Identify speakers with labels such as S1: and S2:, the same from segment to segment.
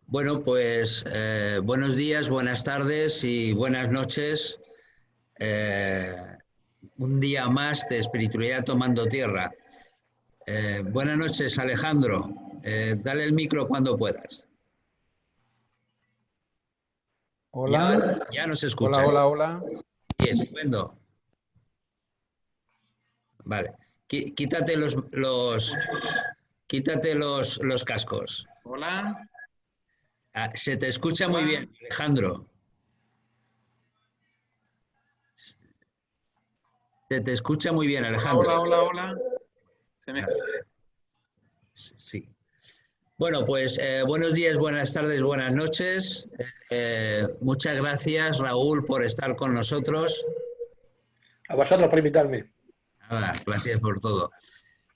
S1: Bueno, pues buenos días, buenas tardes y buenas noches. Eh, un día más de espiritualidad tomando tierra. Buenas noches, Alejandro. Dale el micro cuando puedas.
S2: Hola,
S1: Ya nos
S2: hola,
S1: escucha.
S2: hola, hola.
S1: Sí, estupendo. Vale. Quítate quítate los cascos.
S2: Hola,
S1: Ah, se te escucha muy
S2: hola,
S1: bien, Alejandro. Se te escucha muy bien,
S2: hola,
S1: Alejandro.
S2: hola, hola, hola. Se me...
S1: Sí. Bueno, pues buenos días, buenas tardes, buenas noches. Muchas gracias, Raúl, por estar con nosotros.
S3: A vosotros por invitarme.
S1: Nada, gracias por todo.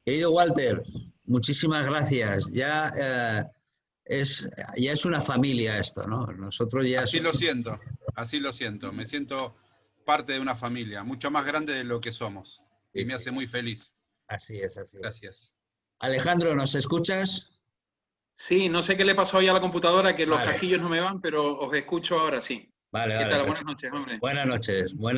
S1: Querido Walter, muchísimas gracias. Ya es una familia esto, ¿no? Nosotros ya
S4: Así lo
S1: somos...
S4: siento, así lo siento. Me siento parte de una familia, mucho más grande de lo que somos. Y
S1: Sí,
S4: me
S1: sí,
S4: hace muy feliz.
S1: así es, así es.
S4: Gracias.
S1: Alejandro, ¿nos escuchas?
S2: Sí, no sé qué le pasó hoy a la computadora, que los
S1: Vale,
S2: casquillos no me van, pero os escucho ahora sí.
S1: vale,
S2: ¿Qué
S1: vale.
S2: tal? Buenas noches, hombre.
S1: Buenas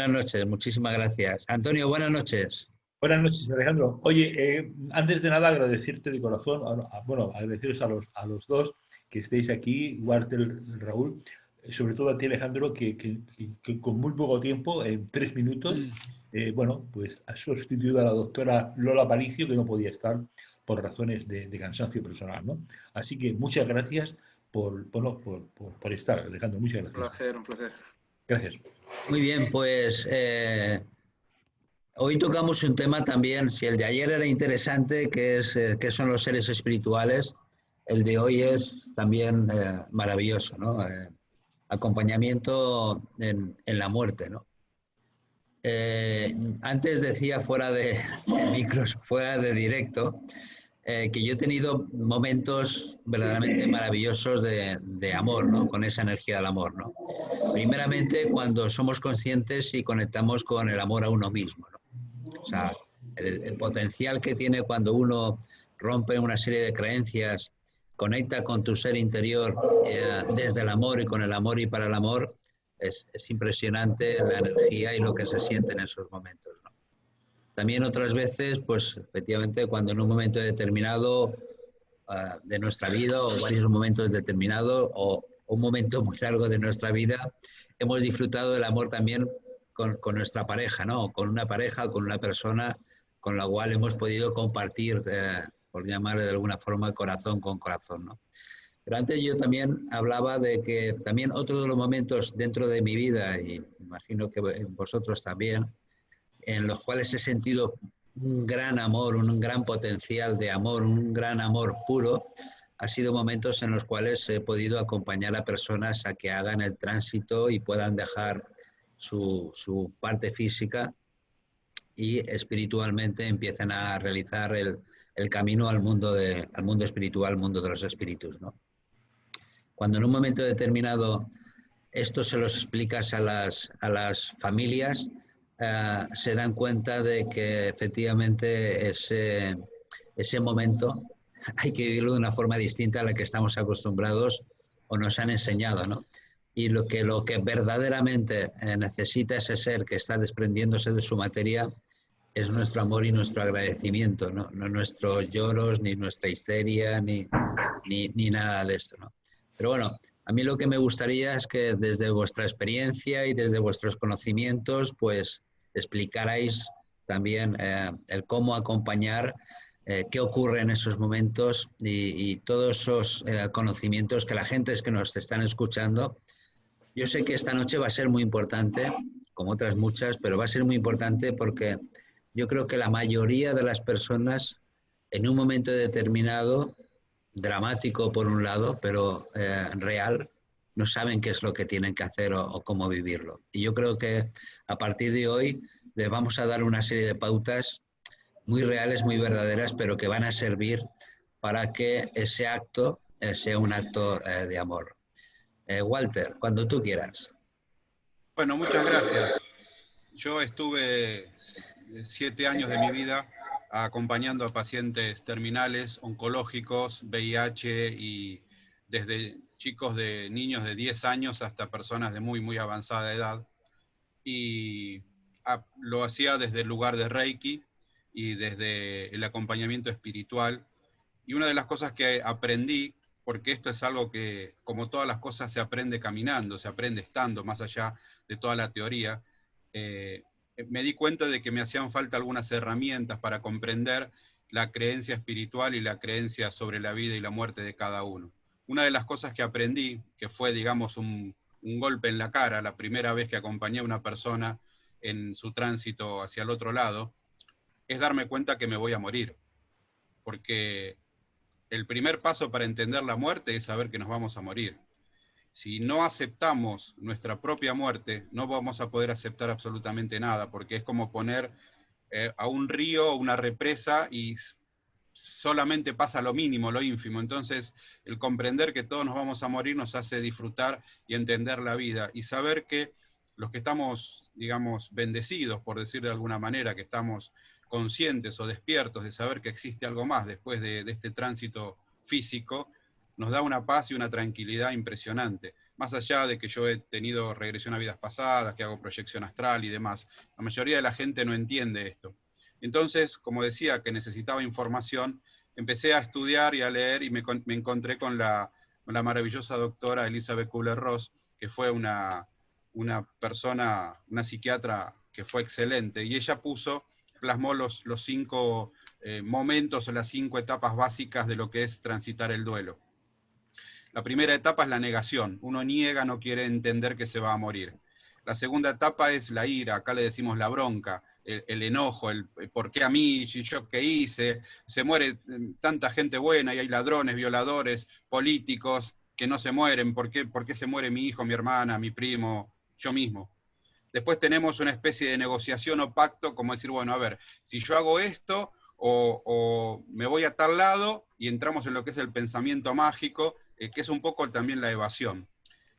S1: noches, muchísimas gracias. Antonio, buenas noches.
S3: Buenas noches, Alejandro. Oye, antes de nada agradecerte de corazón, bueno, agradeceros a los dos que estéis aquí, Walter, Raúl, sobre todo a ti, Alejandro, que con muy poco tiempo, en 3 minutos, bueno, pues has sustituido a la doctora Lola Palicio, que no podía estar por razones de cansancio personal, ¿no? Así que muchas gracias bueno, por estar, Alejandro, muchas
S2: Un
S3: gracias.
S2: placer, un placer.
S3: Gracias.
S1: Muy bien, pues hoy tocamos un tema también, si el de ayer era interesante, que es qué son los seres espirituales, el de hoy es también maravilloso, ¿no? Acompañamiento en la muerte, ¿no? Antes decía de micros, fuera de directo, que yo he tenido momentos verdaderamente maravillosos de amor, ¿no? Con esa energía del amor, ¿no? Primeramente cuando somos conscientes y conectamos con el amor a uno mismo, ¿no? O sea, el potencial que tiene cuando uno rompe una serie de creencias, conecta con tu ser interior desde el amor y con el amor y para el amor, es impresionante la energía y lo que se siente en esos momentos, ¿no? También otras veces, pues efectivamente, cuando en un momento determinado de nuestra vida o varios momentos determinados o un momento muy largo de nuestra vida, hemos disfrutado del amor también con nuestra pareja, ¿no? Con una pareja, con una persona con la cual hemos podido compartir, por llamarle de alguna forma, corazón con corazón, ¿no? Pero antes yo también hablaba de que también otro de los momentos dentro de mi vida, y imagino que vosotros también, en los cuales he sentido un gran amor, un gran potencial de amor, un gran amor puro, ha sido momentos en los cuales he podido acompañar a personas a que hagan el tránsito y puedan dejar su parte física y espiritualmente empiecen a realizar el camino al mundo espiritual, al mundo de los espíritus, ¿no? Cuando en un momento determinado esto se los explicas a las familias, se dan cuenta de que efectivamente ese momento hay que vivirlo de una forma distinta a la que estamos acostumbrados o nos han enseñado, ¿no? Y lo que verdaderamente necesita ese ser que está desprendiéndose de su materia es nuestro amor y nuestro agradecimiento, ¿no? No nuestros lloros, ni nuestra histeria, ni nada de esto, ¿no? Pero bueno, a mí lo que me gustaría es que desde vuestra experiencia y desde vuestros conocimientos, pues explicarais también el cómo acompañar, qué ocurre en esos momentos y todos esos conocimientos que la gente es que nos están escuchando. Yo sé que esta noche va a ser muy importante, como otras muchas, pero va a ser muy importante porque yo creo que la mayoría de las personas en un momento determinado, dramático por un lado, pero real, no saben qué es lo que tienen que hacer o cómo vivirlo. Y yo creo que a partir de hoy les vamos a dar una serie de pautas muy reales, muy verdaderas, pero que van a servir para que ese acto sea un acto de amor. Walter, cuando tú quieras.
S4: Bueno, muchas gracias. Yo estuve 7 años de mi vida acompañando a pacientes terminales, oncológicos, VIH y desde chicos de niños de 10 años hasta personas de muy, muy avanzada edad. Y lo hacía desde el lugar de Reiki y desde el acompañamiento espiritual. Y una de las cosas que aprendí, porque esto es algo que, como todas las cosas, se aprende caminando, se aprende estando, más allá de toda la teoría, me di cuenta de que me hacían falta algunas herramientas para comprender la creencia espiritual y la creencia sobre la vida y la muerte de cada uno. Una de las cosas que aprendí, que fue, digamos, un golpe en la cara, la primera vez que acompañé a una persona en su tránsito hacia el otro lado, es darme cuenta que me voy a morir. Porque el primer paso para entender la muerte es saber que nos vamos a morir. Si no aceptamos nuestra propia muerte, no vamos a poder aceptar absolutamente nada, porque es como poner a un río, una represa, y solamente pasa lo mínimo, lo ínfimo. Entonces, el comprender que todos nos vamos a morir nos hace disfrutar y entender la vida, y saber que los que estamos, digamos, bendecidos, por decir de alguna manera, que estamos conscientes o despiertos de saber que existe algo más después de este tránsito físico, nos da una paz y una tranquilidad impresionante. Más allá de que yo he tenido regresión a vidas pasadas, que hago proyección astral y demás, la mayoría de la gente no entiende esto. Entonces, como decía que necesitaba información, empecé a estudiar y a leer, y me encontré con la maravillosa doctora Elizabeth Kubler-Ross, que fue una persona, una psiquiatra que fue excelente, y ella plasmó los 5 momentos o las 5 etapas básicas de lo que es transitar el duelo. La primera etapa es la negación. Uno niega, no quiere entender que se va a morir. La segunda etapa es la ira, acá le decimos la bronca, el enojo, el por qué a mí, yo qué hice, se muere tanta gente buena y hay ladrones, violadores, políticos que no se mueren, ¿por qué se muere mi hijo, mi hermana, mi primo, yo mismo? Después tenemos una especie de negociación o pacto, como decir, bueno, a ver, si yo hago esto o me voy a tal lado, y entramos en lo que es el pensamiento mágico, que es un poco también la evasión.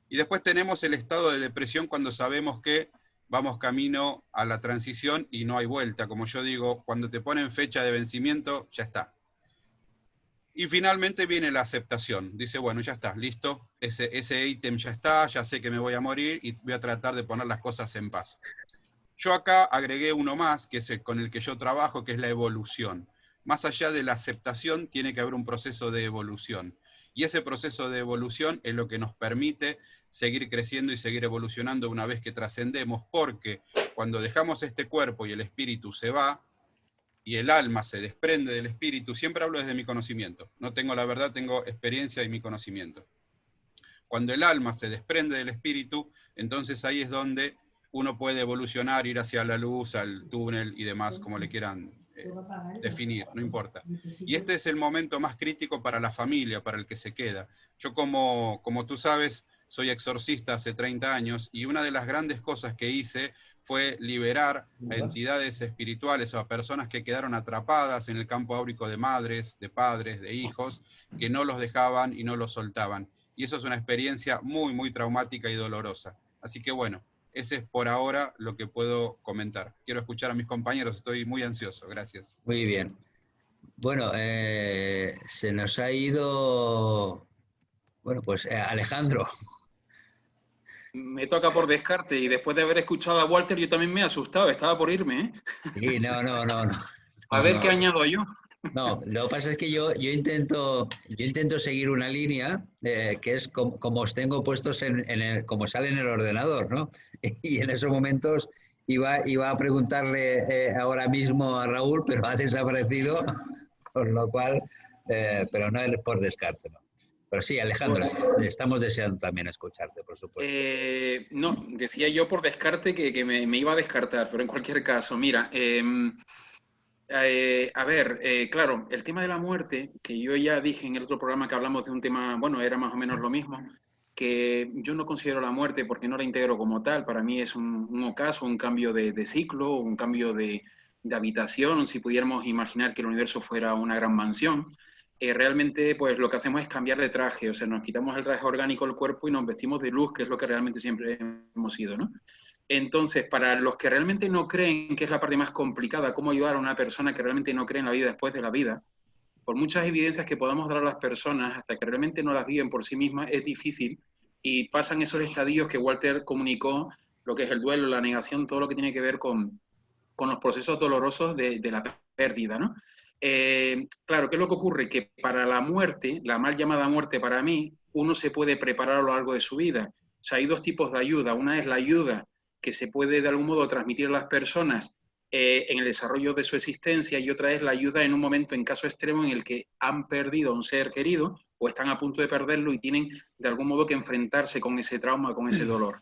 S4: Y después tenemos el estado de depresión cuando sabemos que vamos camino a la transición y no hay vuelta. Como yo digo, cuando te ponen fecha de vencimiento, ya está. Y finalmente viene la aceptación. Dice, bueno, ya está, listo, ese ítem ya está, ya sé que me voy a morir y voy a tratar de poner las cosas en paz. Yo acá agregué uno más, que es el con el que yo trabajo, que es la evolución. Más allá de la aceptación, tiene que haber un proceso de evolución. Y ese proceso de evolución es lo que nos permite seguir creciendo y seguir evolucionando una vez que trascendemos, porque cuando dejamos este cuerpo y el espíritu se va, y el alma se desprende del espíritu, siempre hablo desde mi conocimiento, no tengo la verdad, tengo experiencia y mi conocimiento. Cuando el alma se desprende del espíritu, entonces ahí es donde uno puede evolucionar, ir hacia la luz, al túnel y demás, como le quieran definir, no importa. Y este es el momento más crítico para la familia, para el que se queda. Yo, como tú sabes, soy exorcista hace 30 años, y una de las grandes cosas que hice fue liberar a entidades espirituales o a personas que quedaron atrapadas en el campo áurico de madres, de padres, de hijos, que no los dejaban y no los soltaban. Y eso es una experiencia muy, muy traumática y dolorosa. Así que bueno, ese es por ahora lo que puedo comentar. Quiero escuchar a mis compañeros, estoy muy ansioso. Gracias.
S1: Muy bien. Bueno, se nos ha ido, bueno, pues Alejandro.
S2: Me toca por descarte, y después de haber escuchado a Walter yo también me he asustado, estaba por irme, ¿eh?
S1: Sí, no.
S2: A ver qué añado yo.
S1: No, lo que pasa es que yo intento seguir una línea que es como os tengo puestos como sale en el ordenador, ¿no? Y en esos momentos iba a preguntarle ahora mismo a Raúl, pero ha desaparecido, con lo cual, pero no es por descarte, ¿no? Pero sí, Alejandro, estamos deseando también escucharte, por supuesto.
S2: No, decía yo por descarte que me iba a descartar, pero en cualquier caso, mira, a ver, claro, el tema de la muerte, que yo ya dije en el otro programa que hablamos de un tema, bueno, era más o menos lo mismo, que yo no considero la muerte porque no la integro como tal. Para mí es un ocaso, un cambio de ciclo, un cambio de habitación, si pudiéramos imaginar que el universo fuera una gran mansión. Realmente, pues lo que hacemos es cambiar de traje, o sea, nos quitamos el traje orgánico del cuerpo y nos vestimos de luz, que es lo que realmente siempre hemos sido, ¿no? Entonces, para los que realmente no creen, que es la parte más complicada, cómo ayudar a una persona que realmente no cree en la vida después de la vida, por muchas evidencias que podamos dar a las personas, hasta que realmente no las viven por sí mismas, es difícil, y pasan esos estadios que Walter comunicó, lo que es el duelo, la negación, todo lo que tiene que ver con los procesos dolorosos de la pérdida, ¿no? Claro, ¿qué es lo que ocurre? Que para la muerte, la mal llamada muerte para mí, uno se puede preparar a lo largo de su vida. O sea, hay dos tipos de ayuda. Una es la ayuda que se puede de algún modo transmitir a las personas en el desarrollo de su existencia, y otra es la ayuda en un momento, en caso extremo, en el que han perdido a un ser querido o están a punto de perderlo y tienen de algún modo que enfrentarse con ese trauma, con ese dolor.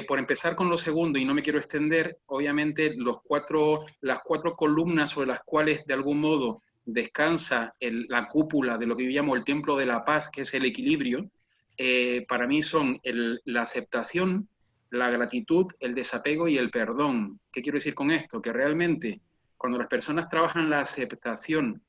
S2: Por empezar con lo segundo, y no me quiero extender, obviamente las cuatro columnas sobre las cuales de algún modo descansa la cúpula de lo que yo llamo el templo de la paz, que es el equilibrio, para mí son la aceptación, la gratitud, el desapego y el perdón. ¿Qué quiero decir con esto? Que realmente cuando las personas trabajan la aceptación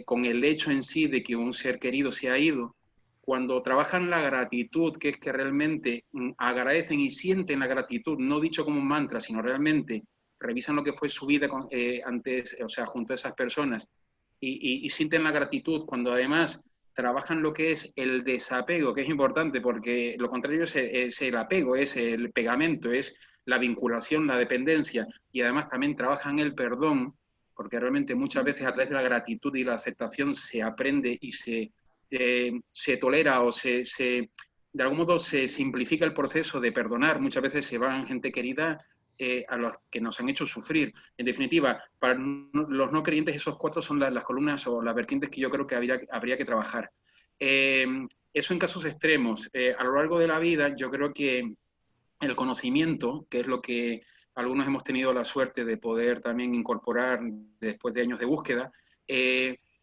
S2: con el hecho en sí de que un ser querido se ha ido, cuando trabajan la gratitud, que es que realmente agradecen y sienten la gratitud, no dicho como un mantra, sino realmente revisan lo que fue su vida antes, o sea, junto a esas personas, y sienten la gratitud, cuando además trabajan lo que es el desapego, que es importante, porque lo contrario es el apego, es el pegamento, es la vinculación, la dependencia, y además también trabajan el perdón, porque realmente muchas veces a través de la gratitud y la aceptación se aprende y se tolera o de algún modo se simplifica el proceso de perdonar. Muchas veces se van gente querida a los que nos han hecho sufrir. En definitiva, para los no creyentes, esos cuatro son las columnas o las vertientes que yo creo que habría que trabajar. Eso en casos extremos. A lo largo de la vida, yo creo que el conocimiento, que es lo que algunos hemos tenido la suerte de poder también incorporar después de años de búsqueda,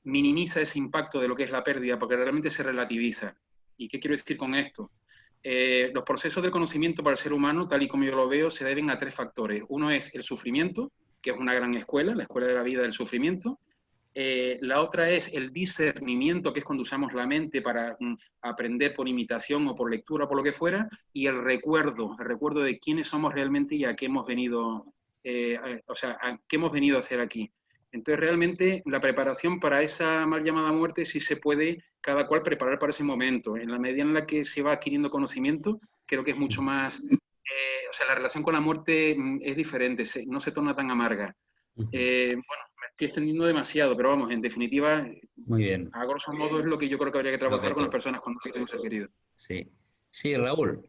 S2: minimiza ese impacto de lo que es la pérdida, porque realmente se relativiza. ¿Y qué quiero decir con esto? Los procesos del conocimiento para el ser humano, tal y como yo lo veo, se deben a tres factores. Uno es el sufrimiento, que es una gran escuela, la escuela de la vida del sufrimiento. La otra es el discernimiento, que es cuando usamos la mente para aprender por imitación o por lectura, por lo que fuera, y el recuerdo de quiénes somos realmente y a qué hemos venido, a qué hemos venido a hacer aquí. Entonces, realmente, la preparación para esa mal llamada muerte sí se puede cada cual preparar para ese momento. En la medida en la que se va adquiriendo conocimiento, creo que es mucho más... la relación con la muerte es diferente, no se torna tan amarga. Bueno, me estoy extendiendo demasiado, pero vamos, en definitiva,
S1: muy bien.
S2: A grosso modo es lo que yo creo que habría que trabajar con las personas cuando hay un ser querido.
S1: Sí, sí, Raúl.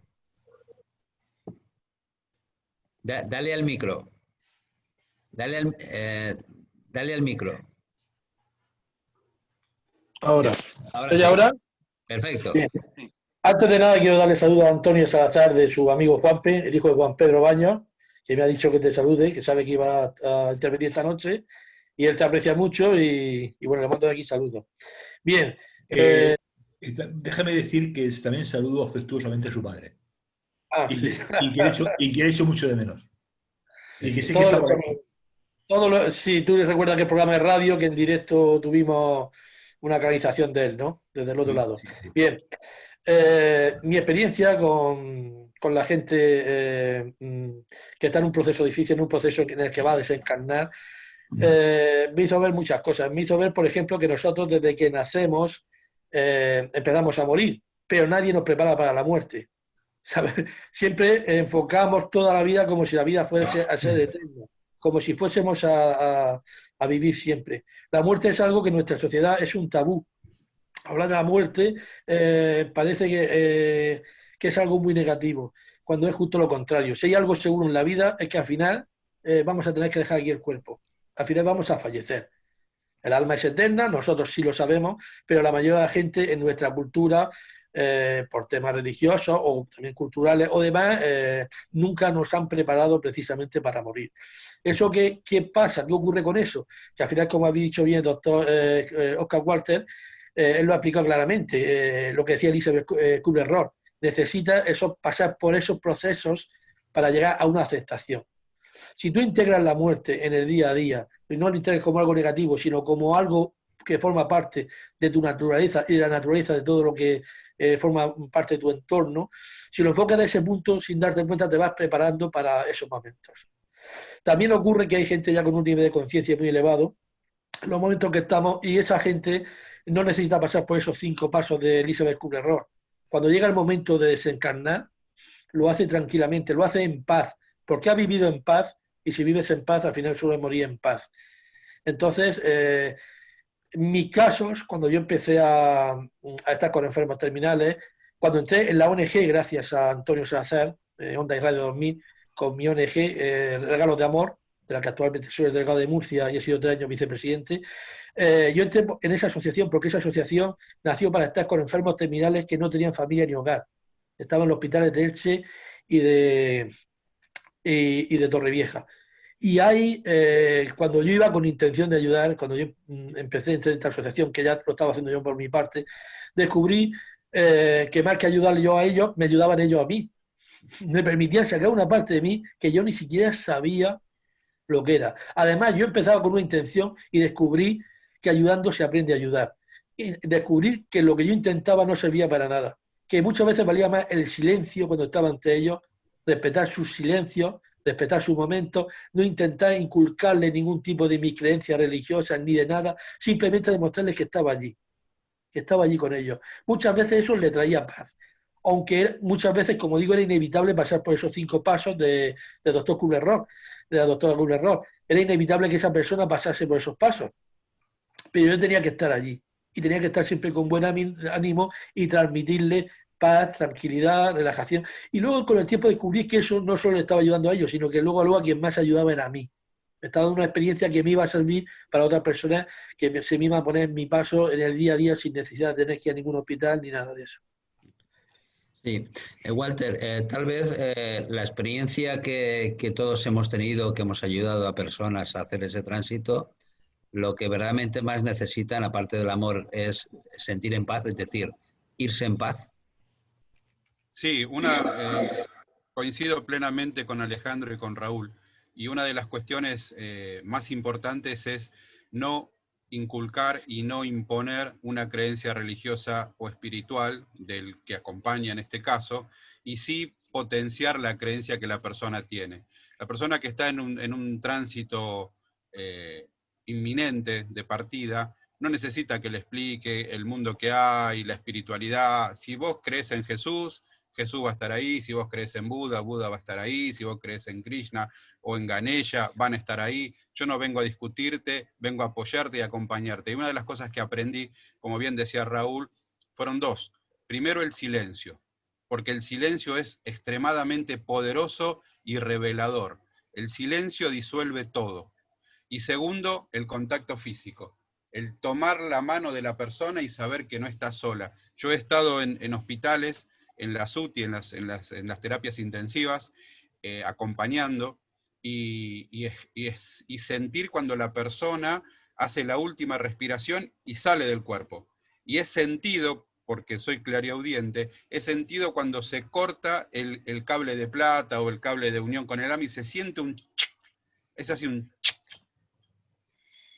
S1: Dale al micro. Dale al micro.
S5: Ahora.
S1: ¿Estoy
S5: ahora?
S1: Perfecto.
S5: Bien. Antes de nada quiero darle saludo a Antonio Salazar, de su amigo Juanpe, el hijo de Juan Pedro Baños, que me ha dicho que te salude, que sabe que iba a intervenir esta noche, y él te aprecia mucho y bueno, le mando de aquí saludos. Bien.
S3: Déjame decir que también saludo afectuosamente a su padre.
S5: Sí.
S3: Y que he hecho mucho de menos. Y que sé que
S5: sí, tú recuerdas que el programa de radio, que en directo tuvimos una canalización de él, ¿no? Desde el otro lado. Bien. Mi experiencia con la gente que está en un proceso difícil, en un proceso en el que va a desencarnar, me hizo ver muchas cosas. Me hizo ver, por ejemplo, que nosotros desde que nacemos empezamos a morir, pero nadie nos prepara para la muerte. ¿Sabes? Siempre enfocamos toda la vida como si la vida fuese a ser eterna, como si fuésemos a vivir siempre. La muerte es algo que en nuestra sociedad es un tabú. Hablar de la muerte parece que es algo muy negativo, cuando es justo lo contrario. Si hay algo seguro en la vida es que al final vamos a tener que dejar aquí el cuerpo. Al final vamos a fallecer. El alma es eterna, nosotros sí lo sabemos, pero la mayoría de la gente en nuestra cultura, por temas religiosos o también culturales o demás, nunca nos han preparado precisamente para morir. ¿Eso qué pasa? ¿Qué ocurre con eso? Que al final, como ha dicho bien el doctor Oscar Walter, él lo ha explicado claramente, lo que decía Elizabeth Kubler-Ross, necesita pasar por esos procesos para llegar a una aceptación. Si tú integras la muerte en el día a día, y no lo integras como algo negativo, sino como algo que forma parte de tu naturaleza y de la naturaleza de todo lo que forma parte de tu entorno, si lo enfocas de ese punto, sin darte cuenta, te vas preparando para esos momentos. También ocurre que hay gente ya con un nivel de conciencia muy elevado, los momentos que estamos, y esa gente no necesita pasar por esos 5 pasos de Elizabeth Kubler-Ross. Cuando llega el momento de desencarnar, lo hace tranquilamente, lo hace en paz, porque ha vivido en paz, y si vives en paz, al final suele morir en paz. Entonces, mis casos, cuando yo empecé a estar con enfermos terminales, cuando entré en la ONG, gracias a Antonio Salazar, Onda y Radio 2000, con mi ONG, Regalos de Amor, de la que actualmente soy el delegado de Murcia y he sido 3 años vicepresidente, yo entré en esa asociación porque esa asociación nació para estar con enfermos terminales que no tenían familia ni hogar. Estaban en los hospitales de Elche y de Torrevieja. Y ahí, cuando yo iba con intención de ayudar, cuando yo empecé a entrar en esta asociación, que ya lo estaba haciendo yo por mi parte, descubrí que más que ayudarle yo a ellos, me ayudaban ellos a mí. Me permitían sacar una parte de mí que yo ni siquiera sabía lo que era. Además, yo empezaba con una intención y descubrí que ayudando se aprende a ayudar. Y descubrí que lo que yo intentaba no servía para nada. Que muchas veces valía más el silencio cuando estaba ante ellos, respetar sus silencios, respetar sus momentos, no intentar inculcarles ningún tipo de mis creencias religiosas ni de nada, simplemente demostrarles que estaba allí con ellos. Muchas veces eso les traía paz. Aunque muchas veces, como digo, era inevitable pasar por esos 5 pasos de doctor Kubler-Ross, de la doctora Kubler-Ross. Era inevitable que esa persona pasase por esos pasos. Pero yo tenía que estar allí. Y tenía que estar siempre con buen ánimo y transmitirle paz, tranquilidad, relajación. Y luego con el tiempo descubrí que eso no solo le estaba ayudando a ellos, sino que luego a quien más ayudaba era a mí. Me estaba dando una experiencia que me iba a servir para otras personas que se me iban a poner en mi paso en el día a día sin necesidad de tener que ir a ningún hospital ni nada de eso.
S1: Sí, Walter, tal vez la experiencia que todos hemos tenido, que hemos ayudado a personas a hacer ese tránsito, lo que verdaderamente más necesitan, aparte del amor, es sentir en paz, es decir, irse en paz.
S4: Sí, coincido plenamente con Alejandro y con Raúl. Y una de las cuestiones más importantes es no inculcar y no imponer una creencia religiosa o espiritual del que acompaña en este caso, y sí potenciar la creencia que la persona tiene. La persona que está en un tránsito inminente de partida no necesita que le explique el mundo que hay, la espiritualidad. Si vos crees en Jesús, Jesús va a estar ahí. Si vos crees en Buda, Buda va a estar ahí. Si vos crees en Krishna o en Ganesha, van a estar ahí. Yo no vengo a discutirte, vengo a apoyarte y a acompañarte. Y una de las cosas que aprendí, como bien decía Raúl, fueron 2. Primero, el silencio, porque el silencio es extremadamente poderoso y revelador. El silencio disuelve todo. Y segundo, el contacto físico. El tomar la mano de la persona y saber que no está sola. Yo he estado en hospitales, en la UTI, en las terapias intensivas, acompañando, y sentir cuando la persona hace la última respiración y sale del cuerpo. Y es sentido, porque soy clariaudiente, es sentido cuando se corta el cable de plata o el cable de unión con el AMI, se siente un chic, es así un chic.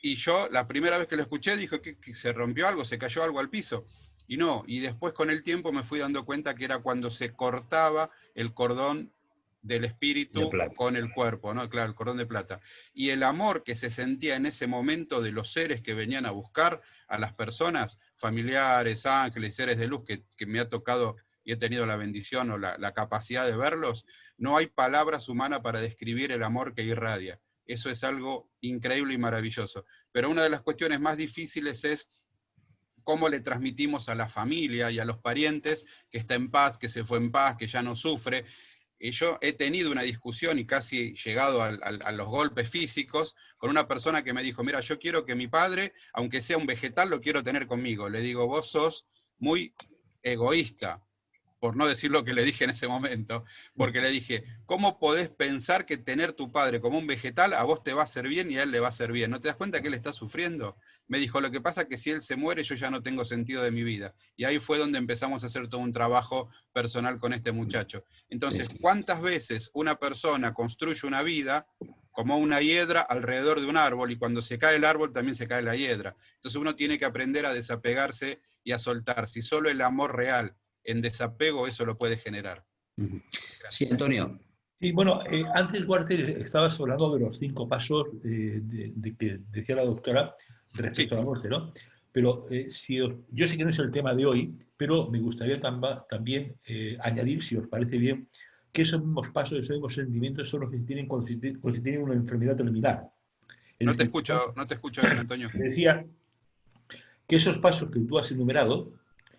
S4: Y yo, la primera vez que lo escuché, dije que se rompió algo, se cayó algo al piso. Y no, y después con el tiempo me fui dando cuenta que era cuando se cortaba el cordón del espíritu con el cuerpo, ¿no? Claro, el cordón de plata. Y el amor que se sentía en ese momento de los seres que venían a buscar a las personas, familiares, ángeles, seres de luz, que me ha tocado y he tenido la bendición o la capacidad de verlos, no hay palabras humanas para describir el amor que irradia. Eso es algo increíble y maravilloso. Pero una de las cuestiones más difíciles es cómo le transmitimos a la familia y a los parientes que está en paz, que se fue en paz, que ya no sufre. Yo he tenido una discusión y casi llegado a los golpes físicos con una persona que me dijo, mira, yo quiero que mi padre, aunque sea un vegetal, lo quiero tener conmigo. Le digo, vos sos muy egoísta, por no decir lo que le dije en ese momento, porque le dije, ¿cómo podés pensar que tener tu padre como un vegetal a vos te va a hacer bien y a él le va a hacer bien? ¿No te das cuenta que él está sufriendo? Me dijo, lo que pasa es que si él se muere yo ya no tengo sentido de mi vida. Y ahí fue donde empezamos a hacer todo un trabajo personal con este muchacho. Entonces, ¿cuántas veces una persona construye una vida como una hiedra alrededor de un árbol, y cuando se cae el árbol también se cae la hiedra? Entonces uno tiene que aprender a desapegarse y a soltar. Si solo el amor real en desapego, eso lo puede generar.
S1: Sí, Antonio.
S3: Sí, bueno, antes, Walter, estabas hablando de los 5 pasos de que decía la doctora. respecto a la muerte, ¿no? Pero yo sé que no es el tema de hoy, pero me gustaría también añadir, si os parece bien, que esos mismos pasos, esos mismos sentimientos son los que se tienen cuando se tiene una enfermedad terminal.
S4: No te escucho bien, Antonio.
S3: Decía que esos pasos que tú has enumerado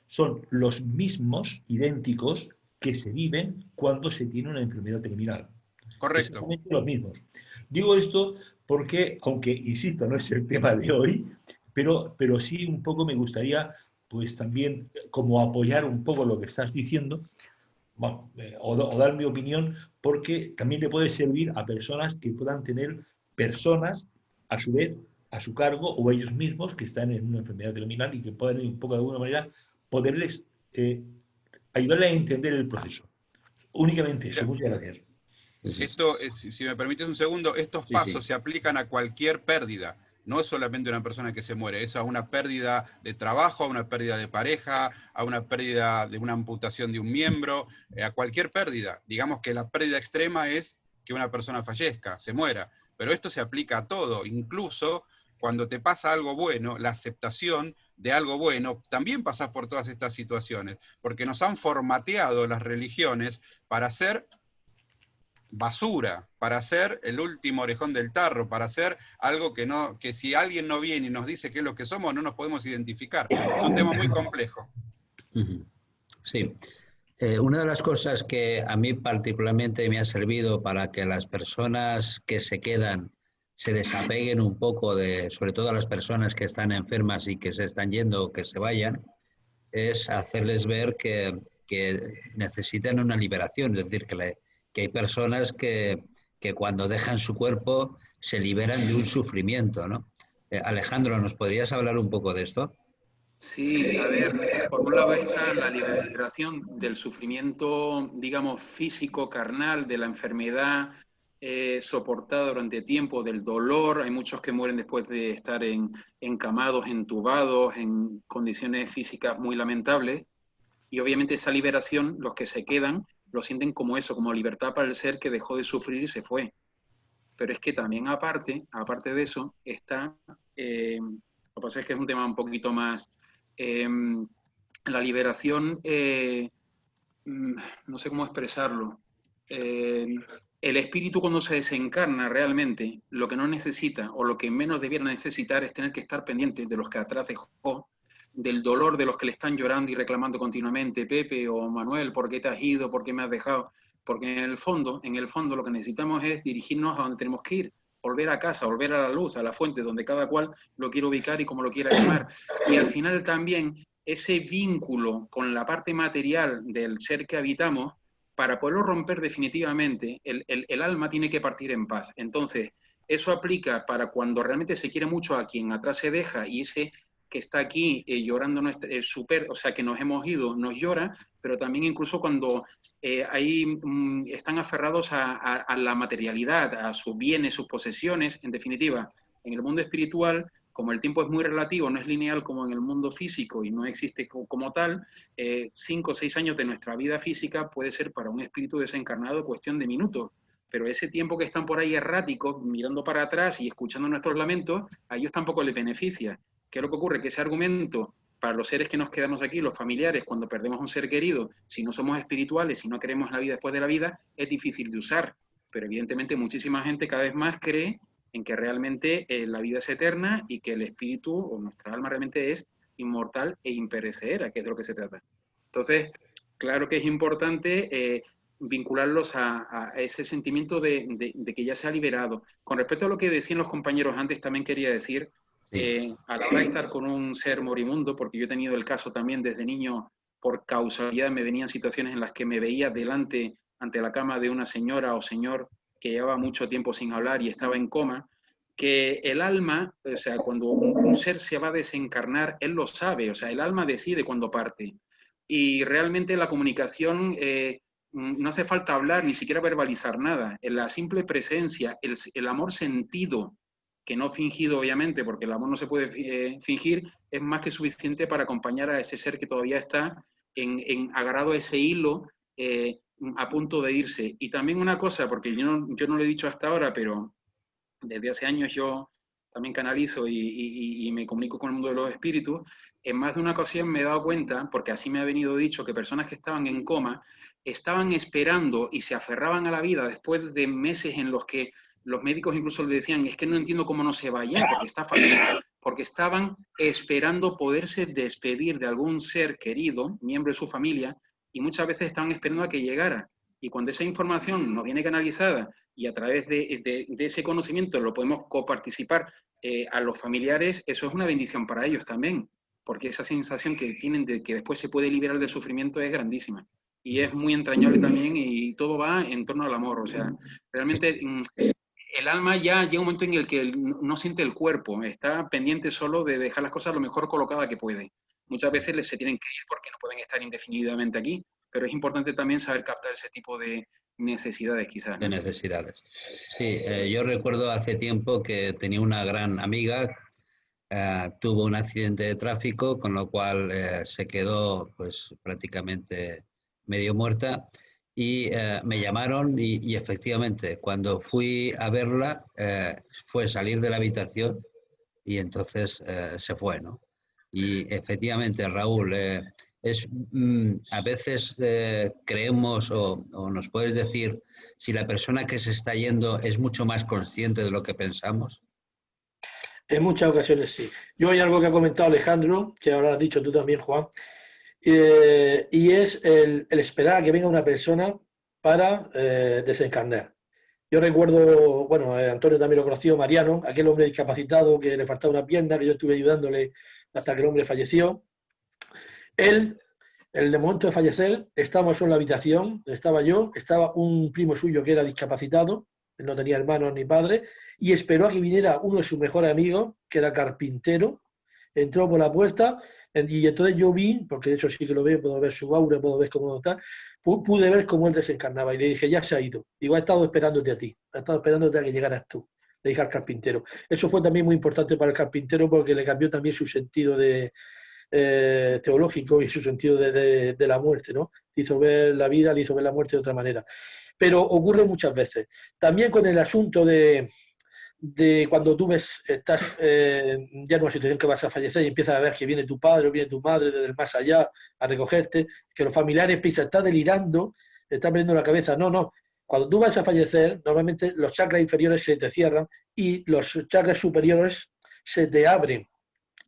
S3: son los mismos, idénticos, que se viven cuando se tiene una enfermedad terminal.
S4: Correcto.
S3: Exactamente los mismos. Digo esto porque, aunque, insisto, no es el tema de hoy, pero sí un poco me gustaría, pues también, como apoyar un poco lo que estás diciendo, bueno, o dar mi opinión, porque también le puede servir a personas que puedan tener personas, a su vez, a su cargo, o ellos mismos que están en una enfermedad terminal y que puedan, un poco de alguna manera, poderles ayudarle a entender el proceso. Únicamente eso. Muchas gracias.
S4: Esto, si me permites un segundo, estos pasos se aplican a cualquier pérdida. No es solamente una persona que se muere, es a una pérdida de trabajo, a una pérdida de pareja, a una pérdida de una amputación de un miembro, a cualquier pérdida. Digamos que la pérdida extrema es que una persona fallezca, se muera. Pero esto se aplica a todo, incluso cuando te pasa algo bueno, la aceptación de algo bueno, también pasás por todas estas situaciones, porque nos han formateado las religiones para hacer basura, para hacer el último orejón del tarro, para hacer algo que si alguien no viene y nos dice qué es lo que somos, no nos podemos identificar. Es un tema muy complejo.
S1: Sí. Una de las cosas que a mí particularmente me ha servido para que las personas que se quedan se desapeguen un poco de, sobre todo a las personas que están enfermas y que se están yendo o que se vayan, es hacerles ver que necesitan una liberación, es decir, que hay personas que cuando dejan su cuerpo se liberan de un sufrimiento, ¿no? Alejandro, ¿nos podrías hablar un poco de esto?
S2: Sí, a ver, por un lado está la liberación del sufrimiento, digamos, físico, carnal, de la enfermedad soportada durante tiempo, del dolor. Hay muchos que mueren después de estar encamados, entubados, en condiciones físicas muy lamentables. Y obviamente esa liberación, los que se quedan, lo sienten como eso, como libertad para el ser que dejó de sufrir y se fue. Pero es que también aparte de eso, está, lo que pasa es que es un tema un poquito más, la liberación, no sé cómo expresarlo. El espíritu cuando se desencarna realmente, lo que no necesita o lo que menos debiera necesitar es tener que estar pendiente de los que atrás dejó, del dolor de los que le están llorando y reclamando continuamente, Pepe o Manuel, ¿por qué te has ido? ¿Por qué me has dejado? Porque en el fondo lo que necesitamos es dirigirnos a donde tenemos que ir, volver a casa, volver a la luz, a la fuente, donde cada cual lo quiere ubicar y como lo quiera llamar. Y al final también ese vínculo con la parte material del ser que habitamos, para poderlo romper definitivamente, el alma tiene que partir en paz. Entonces, eso aplica para cuando realmente se quiere mucho a quien atrás se deja y ese que está aquí llorando, o sea, que nos hemos ido, nos llora, pero también incluso cuando están aferrados a la materialidad, a sus bienes, sus posesiones, en definitiva, en el mundo espiritual, como el tiempo es muy relativo, no es lineal como en el mundo físico y no existe como tal, 5 o 6 años de nuestra vida física puede ser para un espíritu desencarnado cuestión de minutos. Pero ese tiempo que están por ahí erráticos, mirando para atrás y escuchando nuestros lamentos, a ellos tampoco les beneficia. ¿Qué es lo que ocurre? Que ese argumento para los seres que nos quedamos aquí, los familiares, cuando perdemos un ser querido, si no somos espirituales, si no queremos la vida después de la vida, es difícil de usar. Pero evidentemente muchísima gente cada vez más cree en que realmente la vida es eterna y que el espíritu o nuestra alma realmente es inmortal e imperecedera, que es de lo que se trata. Entonces, claro que es importante vincularlos a ese sentimiento de que ya se ha liberado. Con respecto a lo que decían los compañeros antes, también quería decir, a la hora de estar con un ser moribundo, porque yo he tenido el caso también desde niño, por causalidad me venían situaciones en las que me veía delante, ante la cama de una señora o señor que llevaba mucho tiempo sin hablar y estaba en coma, que el alma, o sea, cuando un ser se va a desencarnar, él lo sabe, o sea, el alma decide cuando parte. Y realmente la comunicación no hace falta hablar, ni siquiera verbalizar nada. En la simple presencia, el amor sentido, que no fingido obviamente, porque el amor no se puede fingir, es más que suficiente para acompañar a ese ser que todavía está agarrado a ese hilo a punto de irse. Y también una cosa, porque yo no lo he dicho hasta ahora, pero desde hace años yo también canalizo y me comunico con el mundo de los espíritus, en más de una ocasión me he dado cuenta, porque así me ha venido dicho, que personas que estaban en coma estaban esperando y se aferraban a la vida después de meses en los que los médicos incluso le decían, es que no entiendo cómo no se vayan, porque está fácil, porque estaban esperando poderse despedir de algún ser querido, miembro de su familia, y muchas veces estaban esperando a que llegara. Y cuando esa información nos viene canalizada y a través de ese conocimiento lo podemos coparticipar a los familiares, eso es una bendición para ellos también, porque esa sensación que tienen de que después se puede liberar del sufrimiento es grandísima. Y es muy entrañable también y todo va en torno al amor. O sea, realmente el alma ya llega un momento en el que no siente el cuerpo, está pendiente solo de dejar las cosas lo mejor colocadas que puede. Muchas veces se tienen que ir porque no pueden estar indefinidamente aquí, pero es importante también saber captar ese tipo de necesidades quizás, ¿no?
S1: De necesidades. Sí, yo recuerdo hace tiempo que tenía una gran amiga, tuvo un accidente de tráfico, con lo cual se quedó pues prácticamente medio muerta y me llamaron y efectivamente cuando fui a verla fue salir de la habitación y entonces se fue, ¿no? Y efectivamente, Raúl, a veces creemos o nos puedes decir si la persona que se está yendo es mucho más consciente de lo que pensamos.
S5: En muchas ocasiones sí. Yo hay algo que ha comentado Alejandro, que ahora has dicho tú también, Juan, y es el esperar a que venga una persona para desencarnar. Yo recuerdo, bueno, Antonio también lo conoció, Mariano, aquel hombre discapacitado que le faltaba una pierna, que yo estuve ayudándole hasta que el hombre falleció. Él, en el momento de fallecer, estábamos en la habitación, estaba yo, estaba un primo suyo que era discapacitado, él no tenía hermanos ni padres, y esperó a que viniera uno de sus mejores amigos, que era carpintero, entró por la puerta, y entonces yo vi, porque de hecho sí que lo veo, puedo ver su aura, puedo ver cómo está, pude ver cómo él desencarnaba, y le dije, ya se ha ido, digo, ha estado esperándote a ti, ha estado esperándote a que llegaras tú, le dije al carpintero. Eso fue también muy importante para el carpintero porque le cambió también su sentido teológico y su sentido de la muerte, ¿no? Le hizo ver la vida, le hizo ver la muerte de otra manera. Pero ocurre muchas veces. También con el asunto de cuando tú ves, estás ya en una situación que vas a fallecer y empiezas a ver que viene tu padre o viene tu madre desde el más allá a recogerte, que los familiares piensan, está delirando, está perdiendo la cabeza. No, no. Cuando tú vas a fallecer, normalmente los chakras inferiores se te cierran y los chakras superiores se te abren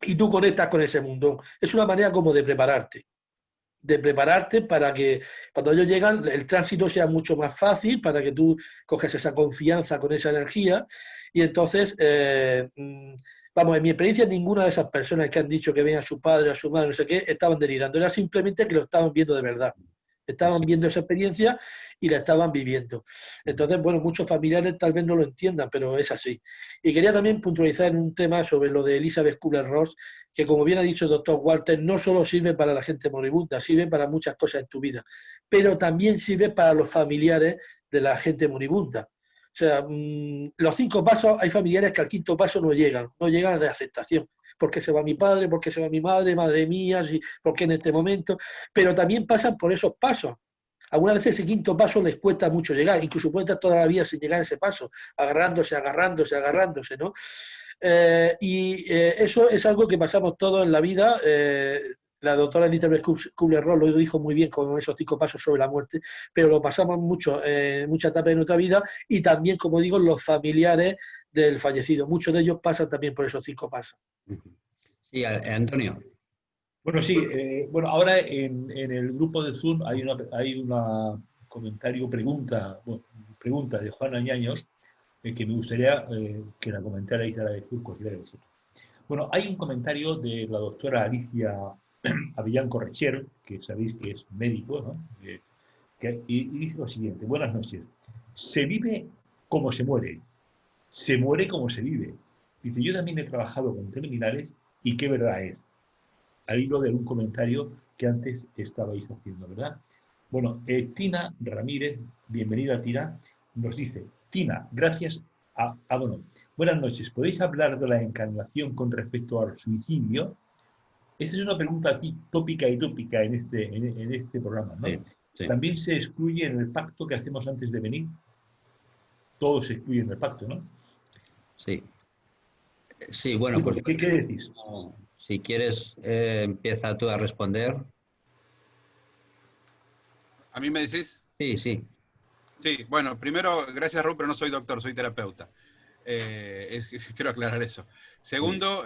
S5: y tú conectas con ese mundo. Es una manera como de prepararte para que cuando ellos llegan el tránsito sea mucho más fácil, para que tú coges esa confianza con esa energía y entonces, vamos, en mi experiencia ninguna de esas personas que han dicho que ven a su padre, a su madre, no sé qué, estaban delirando, era simplemente que lo estaban viendo de verdad. Estaban viendo esa experiencia y la estaban viviendo. Entonces, bueno, muchos familiares tal vez no lo entiendan, pero es así. Y quería también puntualizar en un tema sobre lo de Elizabeth Kubler-Ross, que como bien ha dicho el doctor Walter, no solo sirve para la gente moribunda, sirve para muchas cosas en tu vida, pero también sirve para los familiares de la gente moribunda. O sea, los 5 pasos, hay familiares que al 5.º paso no llegan de aceptación. ¿Por qué se va mi padre? ¿Por qué se va mi madre? Madre mía, ¿por qué en este momento? Pero también pasan por esos pasos. Algunas veces ese 5.º paso les cuesta mucho llegar, incluso pueden estar toda la vida sin llegar a ese paso, agarrándose, ¿no? Eso es algo que pasamos todos en la vida. La doctora Elizabeth Kubler-Ross lo dijo muy bien con esos 5 pasos sobre la muerte, pero lo pasamos mucho en muchas etapas de nuestra vida y también, como digo, los familiares del fallecido. Muchos de ellos pasan también por esos 5 pasos.
S1: Sí, Antonio.
S3: Bueno, sí, bueno, ahora en el grupo de Zoom hay una comentario, pregunta de Juan Añaños, que me gustaría que la comentarais a la de Surco, si la de vosotros. Bueno, hay un comentario de la doctora Alicia Avellán Correcher, que sabéis que es médico, ¿no? Y dice lo siguiente: buenas noches. Se vive como se muere como se vive. Dice, yo también he trabajado con terminales y qué verdad es. Al hilo de un comentario que antes estabais haciendo, ¿verdad? Bueno, Tina Ramírez, bienvenida Tina, nos dice, Tina, gracias bueno, buenas noches, ¿podéis hablar de la encarnación con respecto al suicidio? Esta es una pregunta tópica y tópica en este programa, ¿no?
S1: Sí, sí.
S3: También se excluye en el pacto que hacemos antes de venir. Todo se excluye en el pacto, ¿no?
S1: Sí. Sí, bueno, pues
S3: ¿Qué decís?
S1: si quieres, empieza tú a responder.
S4: ¿A mí me decís?
S1: Sí, sí.
S4: Sí, bueno, primero, gracias Raúl, pero no soy doctor, soy terapeuta. Quiero aclarar eso. Segundo,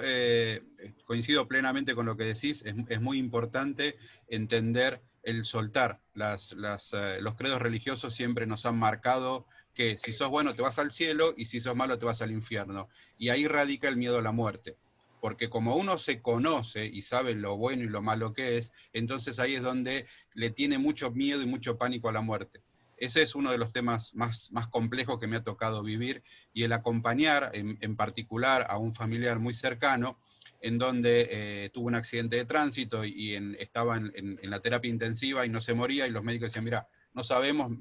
S4: coincido plenamente con lo que decís, es muy importante entender el soltar. Los credos religiosos siempre nos han marcado que si sos bueno te vas al cielo y si sos malo te vas al infierno. Y ahí radica el miedo a la muerte. Porque como uno se conoce y sabe lo bueno y lo malo que es, entonces ahí es donde le tiene mucho miedo y mucho pánico a la muerte. Ese es uno de los temas más complejos que me ha tocado vivir, y el acompañar en particular a un familiar muy cercano, en donde tuvo un accidente de tránsito y estaba en la terapia intensiva y no se moría, y los médicos decían, mira, no sabemos,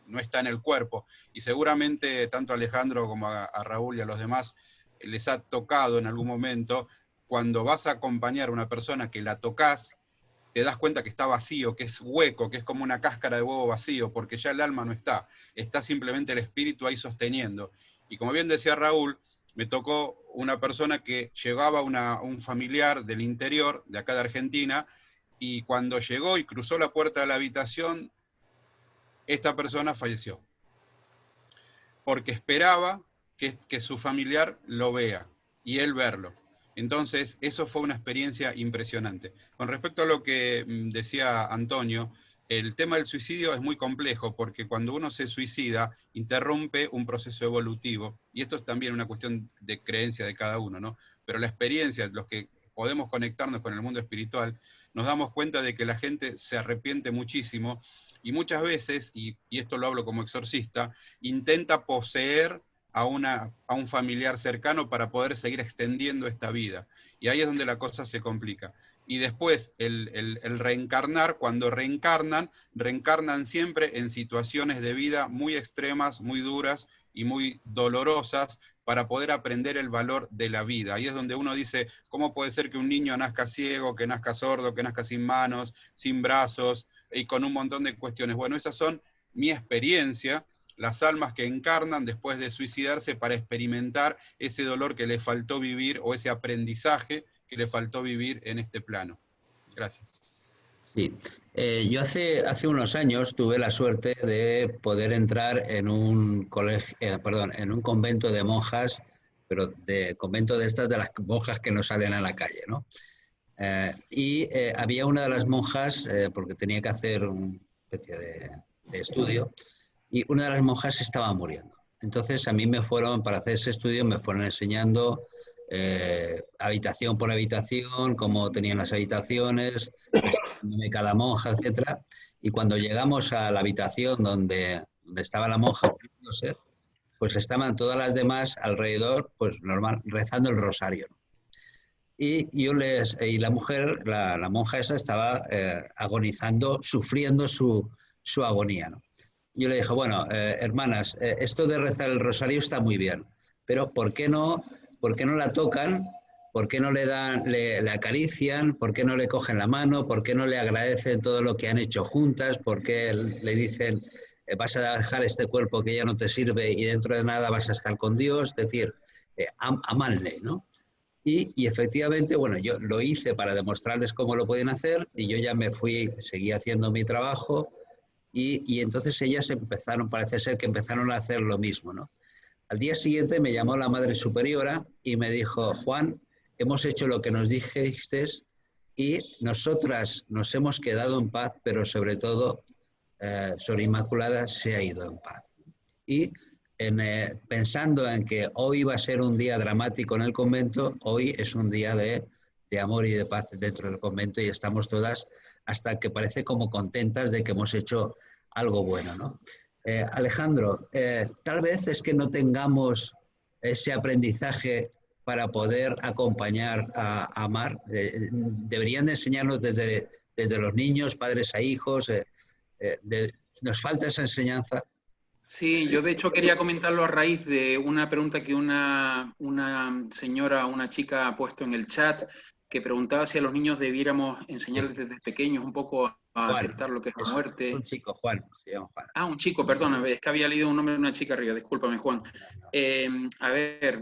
S4: no está en el cuerpo. Y seguramente tanto a Alejandro como a Raúl y a los demás les ha tocado en algún momento, cuando vas a acompañar a una persona que la tocas, te das cuenta que está vacío, que es hueco, que es como una cáscara de huevo vacío, porque ya el alma no está, está simplemente el espíritu ahí sosteniendo. Y como bien decía Raúl, me tocó una persona que llevaba un familiar del interior, de acá de Argentina, y cuando llegó y cruzó la puerta de la habitación, esta persona falleció, porque esperaba que su familiar lo vea y él verlo. Entonces, eso fue una experiencia impresionante. Con respecto a lo que decía Antonio, el tema del suicidio es muy complejo, porque cuando uno se suicida, interrumpe un proceso evolutivo, y esto es también una cuestión de creencia de cada uno, ¿no? Pero la experiencia, los que podemos conectarnos con el mundo espiritual, nos damos cuenta de que la gente se arrepiente muchísimo, y muchas veces, y esto lo hablo como exorcista, intenta poseer a un familiar cercano para poder seguir extendiendo esta vida. Y ahí es donde la cosa se complica. Y después el reencarnar, cuando reencarnan siempre en situaciones de vida muy extremas, muy duras y muy dolorosas, para poder aprender el valor de la vida. Ahí es donde uno dice, ¿cómo puede ser que un niño nazca ciego, que nazca sordo, que nazca sin manos, sin brazos, y con un montón de cuestiones? Bueno, esas son mi experiencia, las almas que encarnan después de suicidarse para experimentar ese dolor que le faltó vivir, o ese aprendizaje que le faltó vivir en este plano. Gracias.
S1: Sí. Yo hace unos años tuve la suerte de poder entrar en un colegio, en un convento de monjas, pero de convento de estas, de las monjas que no salen a la calle, ¿no? Había una de las monjas, porque tenía que hacer una especie de estudio, y una de las monjas estaba muriendo. Entonces a mí para hacer ese estudio, me fueron enseñando habitación por habitación, cómo tenían las habitaciones, presentándome cada monja, etcétera. Y cuando llegamos a la habitación donde estaba la monja muriéndose, pues estaban todas las demás alrededor, pues normal, rezando el rosario. Y la mujer, la monja esa, estaba agonizando, sufriendo su agonía, ¿no? Yo le dije, bueno, hermanas, esto de rezar el rosario está muy bien, pero ¿por qué no la tocan? ¿Por qué no le acarician? ¿Por qué no le cogen la mano? ¿Por qué no le agradecen todo lo que han hecho juntas? ¿Por qué le dicen, vas a dejar este cuerpo que ya no te sirve y dentro de nada vas a estar con Dios? Es decir, amanle, ¿no? Y efectivamente, bueno, yo lo hice para demostrarles cómo lo podían hacer, y yo ya seguí haciendo mi trabajo, y entonces ellas parece ser que empezaron a hacer lo mismo, ¿no? Al día siguiente me llamó la Madre Superiora y me dijo, Juan, hemos hecho lo que nos dijiste y nosotras nos hemos quedado en paz, pero sobre todo Sor Inmaculada se ha ido en paz. Y pensando en que hoy va a ser un día dramático en el convento, hoy es un día de amor y de paz dentro del convento, y estamos todas hasta que parece como contentas de que hemos hecho algo bueno, ¿no? Alejandro, tal vez es que no tengamos ese aprendizaje para poder acompañar a amar. Deberían de enseñarnos desde los niños, padres a hijos. Nos falta esa enseñanza.
S2: Sí, yo de hecho quería comentarlo a raíz de una pregunta que una señora, una chica ha puesto en el chat, que preguntaba si a los niños debiéramos enseñarles desde pequeños un poco a
S1: Juan,
S2: aceptar lo que es la muerte.
S1: Es un chico, Juan, se llama Juan.
S2: Ah, un chico, perdona, es que había leído un nombre de una chica arriba, discúlpame, Juan. A ver,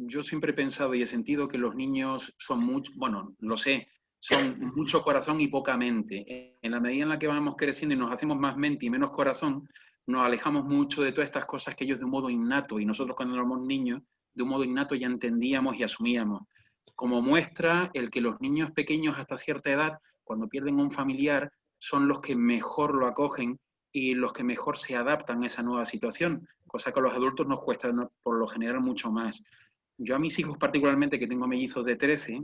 S2: yo siempre he pensado y he sentido que los niños son mucho, bueno, lo sé, son mucho corazón y poca mente. En la medida en la que vamos creciendo y nos hacemos más mente y menos corazón, nos alejamos mucho de todas estas cosas que ellos de un modo innato, y nosotros cuando éramos niños, de un modo innato ya entendíamos y asumíamos. Como muestra el que los niños pequeños hasta cierta edad, cuando pierden a un familiar, son los que mejor lo acogen y los que mejor se adaptan a esa nueva situación, cosa que a los adultos nos cuesta por lo general mucho más. Yo a mis hijos particularmente, que tengo mellizos de 13,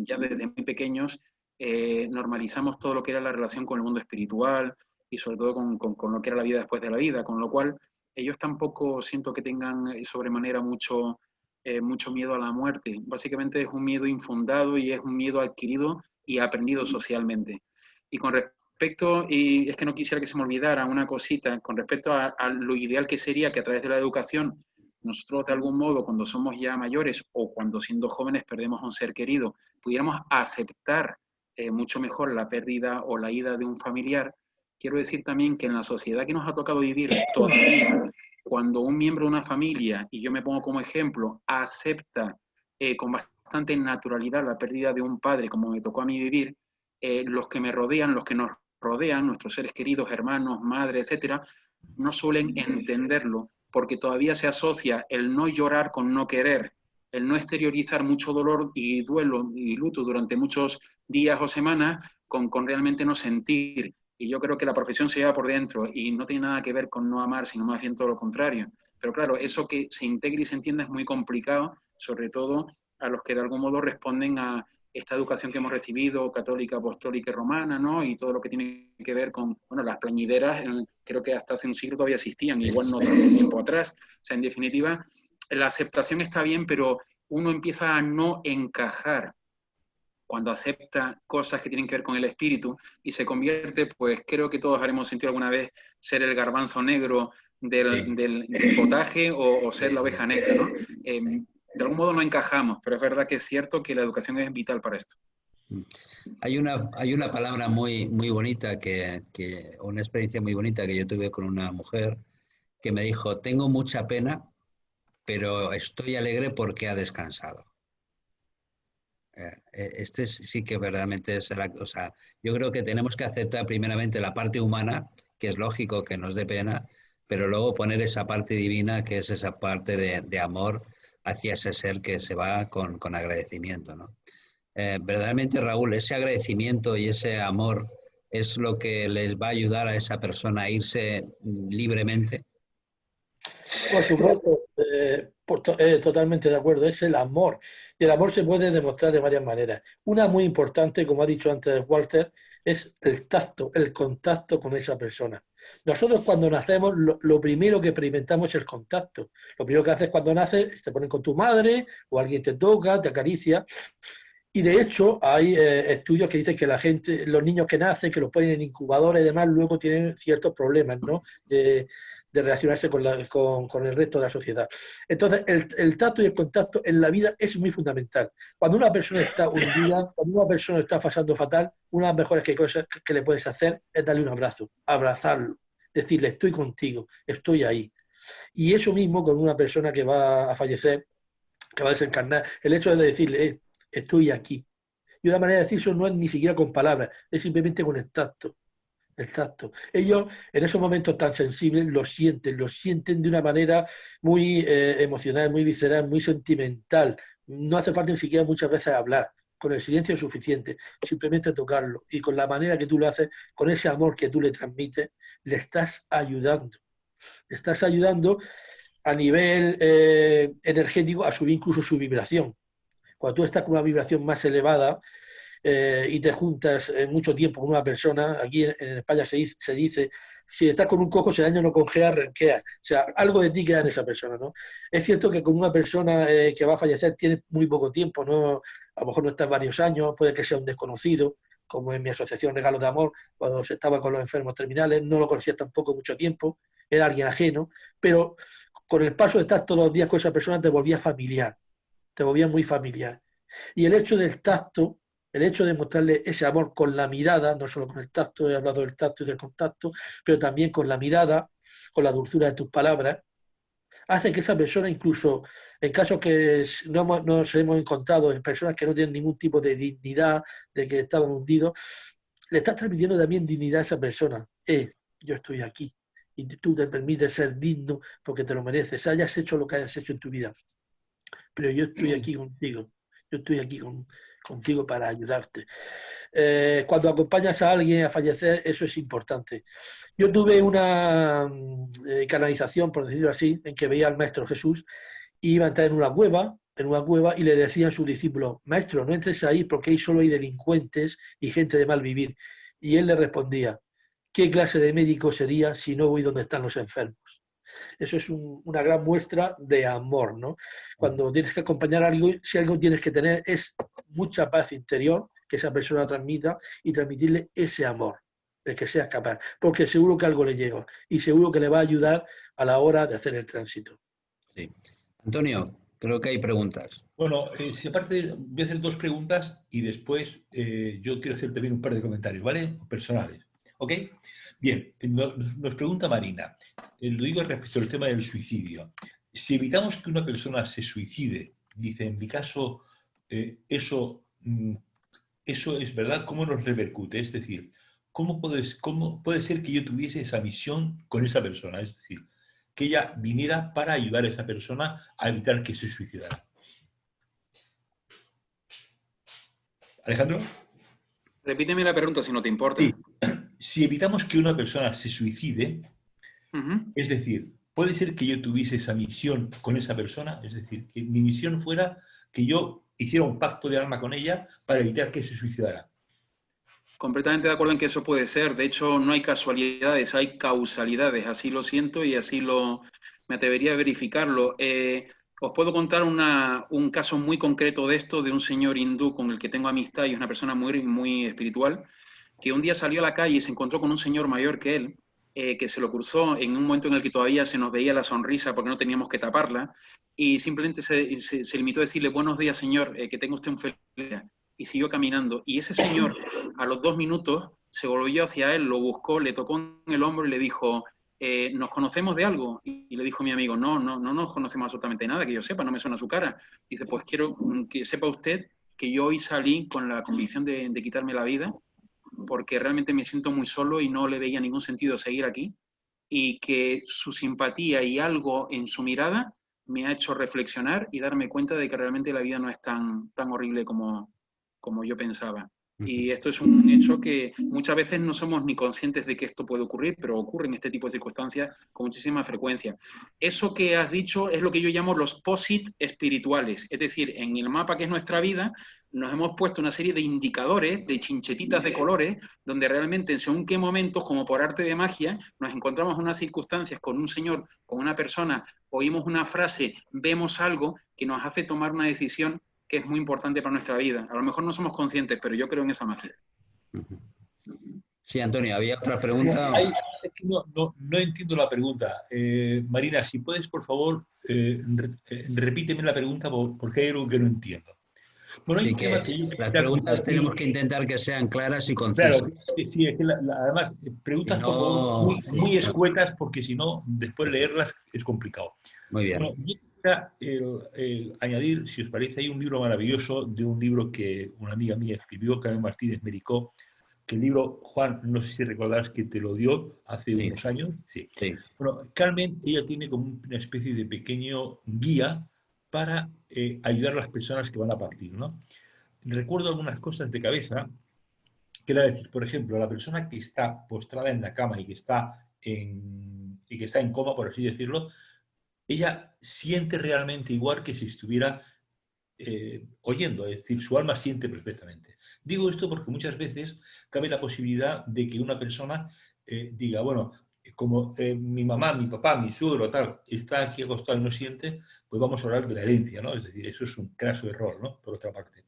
S2: ya desde muy pequeños, normalizamos todo lo que era la relación con el mundo espiritual y sobre todo con lo que era la vida después de la vida, con lo cual ellos tampoco siento que tengan sobremanera mucho miedo a la muerte. Básicamente es un miedo infundado y es un miedo adquirido y aprendido socialmente. Y con respecto, y es que no quisiera que se me olvidara una cosita, con respecto a lo ideal que sería que a través de la educación nosotros de algún modo cuando somos ya mayores o cuando siendo jóvenes perdemos a un ser querido, pudiéramos aceptar mucho mejor la pérdida o la ida de un familiar. Quiero decir también que en la sociedad que nos ha tocado vivir todavía, cuando un miembro de una familia, y yo me pongo como ejemplo, acepta con bastante naturalidad la pérdida de un padre, como me tocó a mí vivir, los que me rodean, los que nos rodean, nuestros seres queridos, hermanos, madre, etcétera, no suelen entenderlo, porque todavía se asocia el no llorar con no querer, el no exteriorizar mucho dolor y duelo y luto durante muchos días o semanas con realmente no sentir. Y yo creo que la profesión se lleva por dentro y no tiene nada que ver con no amar, sino más bien todo lo contrario. Pero claro, eso que se integre y se entienda es muy complicado, sobre todo a los que de algún modo responden a esta educación que hemos recibido, católica, apostólica y romana, ¿no? Y todo lo que tiene que ver con, bueno, las plañideras, creo que hasta hace un siglo todavía existían, igual no tanto tiempo atrás. O sea, en definitiva, la aceptación está bien, pero uno empieza a no encajar cuando acepta cosas que tienen que ver con el espíritu y se convierte, pues creo que todos haremos sentido alguna vez ser el garbanzo negro del potaje o ser la oveja negra, ¿no? De algún modo no encajamos, pero es verdad que es cierto que la educación es vital para esto.
S1: Hay una palabra muy, muy bonita, una experiencia muy bonita que yo tuve con una mujer que me dijo, tengo mucha pena, pero estoy alegre porque ha descansado. Este sí que verdaderamente es o sea, yo creo que tenemos que aceptar primeramente la parte humana, que es lógico que nos dé pena, pero luego poner esa parte divina, que es esa parte de amor hacia ese ser que se va con agradecimiento, ¿no? Verdaderamente, Raúl, ese agradecimiento y ese amor es lo que les va a ayudar a esa persona a irse libremente.
S5: Por supuesto, totalmente de acuerdo, es el amor. Y el amor se puede demostrar de varias maneras. Una muy importante, como ha dicho antes Walter, es el tacto, el contacto con esa persona. Nosotros cuando nacemos, lo primero que experimentamos es el contacto. Lo primero que haces cuando naces, te ponen con tu madre o alguien te toca, te acaricia. Y de hecho hay estudios que dicen que la gente, los niños que nacen, que los ponen en incubadores y demás, luego tienen ciertos problemas, ¿no? de relacionarse con el resto de la sociedad. Entonces, el tacto y el contacto en la vida es muy fundamental. Cuando una persona está hundida, cuando una persona está pasando fatal, una de las mejores cosas que le puedes hacer es darle un abrazo, abrazarlo, decirle, estoy contigo, estoy ahí. Y eso mismo con una persona que va a fallecer, que va a desencarnar, el hecho de decirle, estoy aquí. Y una manera de decir eso no es ni siquiera con palabras, es simplemente con el tacto. Exacto. Ellos en esos momentos tan sensibles lo sienten de una manera muy emocional, muy visceral, muy sentimental. No hace falta ni siquiera muchas veces hablar. Con el silencio es suficiente, simplemente tocarlo. Y con la manera que tú lo haces, con ese amor que tú le transmites, le estás ayudando. Le estás ayudando a nivel energético a subir incluso su vibración. Cuando tú estás con una vibración más elevada, y te juntas mucho tiempo con una persona, aquí en España se dice, si estás con un cojo, si el año no congea, renquea. O sea, algo de ti queda en esa persona, ¿no? Es cierto que con una persona que va a fallecer tiene muy poco tiempo, ¿no? A lo mejor no está varios años, puede que sea un desconocido, como en mi asociación Regalos de Amor, cuando se estaba con los enfermos terminales, no lo conocía tampoco mucho tiempo, era alguien ajeno, pero con el paso de estar todos los días con esa persona te volvía familiar, te volvía muy familiar. Y el hecho del tacto, el hecho de mostrarle ese amor con la mirada, no solo con el tacto, he hablado del tacto y del contacto, pero también con la mirada, con la dulzura de tus palabras, hace que esa persona, incluso en casos que nos hemos encontrado, en personas que no tienen ningún tipo de dignidad, de que estaban hundidos, le estás transmitiendo también dignidad a esa persona. Yo estoy aquí y tú te permites ser digno porque te lo mereces, hayas hecho lo que hayas hecho en tu vida. Pero yo estoy aquí contigo, yo estoy aquí contigo para ayudarte. Cuando acompañas a alguien a fallecer, eso es importante. Yo tuve una canalización, por decirlo así, en que veía al Maestro Jesús y iba a entrar en una cueva y le decían a sus discípulos: maestro, no entres ahí porque ahí solo hay delincuentes y gente de mal vivir. Y él le respondía: ¿qué clase de médico sería si no voy donde están los enfermos? Eso es una gran muestra de amor, ¿no? Cuando tienes que acompañar a algo, si algo tienes que tener es mucha paz interior que esa persona transmita y transmitirle ese amor, el que seas capaz, porque seguro que algo le llega y seguro que le va a ayudar a la hora de hacer el tránsito.
S1: Sí. Antonio, creo que hay preguntas.
S3: Bueno, si aparte voy a hacer 2 preguntas y después yo quiero hacer también un par de comentarios, ¿vale? Personales. ¿Ok? Bien, nos pregunta Marina, lo digo respecto al tema del suicidio. Si evitamos que una persona se suicide, dice, en mi caso, eso es verdad, ¿cómo nos repercute? Es decir, ¿cómo puede ser que yo tuviese esa misión con esa persona? Es decir, que ella viniera para ayudar a esa persona a evitar que se suicidara. Alejandro.
S2: Repíteme la pregunta si no te importa.
S3: Sí. Si evitamos que una persona se suicide, es decir, puede ser que yo tuviese esa misión con esa persona, es decir, que mi misión fuera que yo hiciera un pacto de alma con ella para evitar que se suicidara.
S2: Completamente de acuerdo en que eso puede ser. De hecho, no hay casualidades, hay causalidades. Así lo siento y así me atrevería a verificarlo. Os puedo contar un caso muy concreto de esto, de un señor hindú con el que tengo amistad y es una persona muy, muy espiritual, que un día salió a la calle y se encontró con un señor mayor que él, que se lo cruzó en un momento en el que todavía se nos veía la sonrisa porque no teníamos que taparla, y simplemente se limitó a decirle: buenos días, señor, que tenga usted un feliz día. Y siguió caminando. Y ese señor, a los 2 minutos, se volvió hacia él, lo buscó, le tocó en el hombro y le dijo: ¿nos conocemos de algo? Y le dijo mi amigo: no nos conocemos absolutamente nada, que yo sepa, no me suena su cara. Dice: pues quiero que sepa usted que yo hoy salí con la convicción de quitarme la vida, porque realmente me siento muy solo y no le veía ningún sentido seguir aquí, y que su simpatía y algo en su mirada me ha hecho reflexionar y darme cuenta de que realmente la vida no es tan horrible como yo pensaba. Y esto es un hecho que muchas veces no somos ni conscientes de que esto puede ocurrir, pero ocurre en este tipo de circunstancias con muchísima frecuencia. Eso que has dicho es lo que yo llamo los POSIT espirituales. Es decir, en el mapa que es nuestra vida, nos hemos puesto una serie de indicadores, de chinchetitas de colores, donde realmente en según qué momentos, como por arte de magia, nos encontramos en unas circunstancias con un señor, con una persona, oímos una frase, vemos algo que nos hace tomar una decisión que es muy importante para nuestra vida. A lo mejor no somos conscientes, pero yo creo en esa magia.
S1: Sí, Antonio, ¿había otra pregunta?
S3: No entiendo la pregunta. Marina, si puedes, por favor, repíteme la pregunta porque hay algo que no entiendo.
S1: Bueno, sí, que las preguntas tenemos que intentar que sean claras y concisas.
S3: Claro, sí, es que además, preguntas por favor, muy escuetas, porque si no, después leerlas es complicado.
S1: Muy bien.
S3: Bueno, yo quisiera añadir, si os parece, hay un libro maravilloso de un libro que una amiga mía escribió, Carmen Martínez Mericó, que el libro, Juan, no sé si recordarás que te lo dio hace unos años. Sí. Bueno, Carmen, ella tiene como una especie de pequeño guía para ayudar a las personas que van a partir, ¿no? Recuerdo algunas cosas de cabeza, que era decir, por ejemplo, la persona que está postrada en la cama y que está en coma, por así decirlo, ella siente realmente igual que si estuviera oyendo, es decir, su alma siente perfectamente. Digo esto porque muchas veces cabe la posibilidad de que una persona diga, bueno, como mi mamá, mi papá, mi suegro, tal, está aquí acostado y no siente, pues vamos a hablar de la herencia, ¿no? Es decir, eso es un craso error, ¿no? Por otra parte.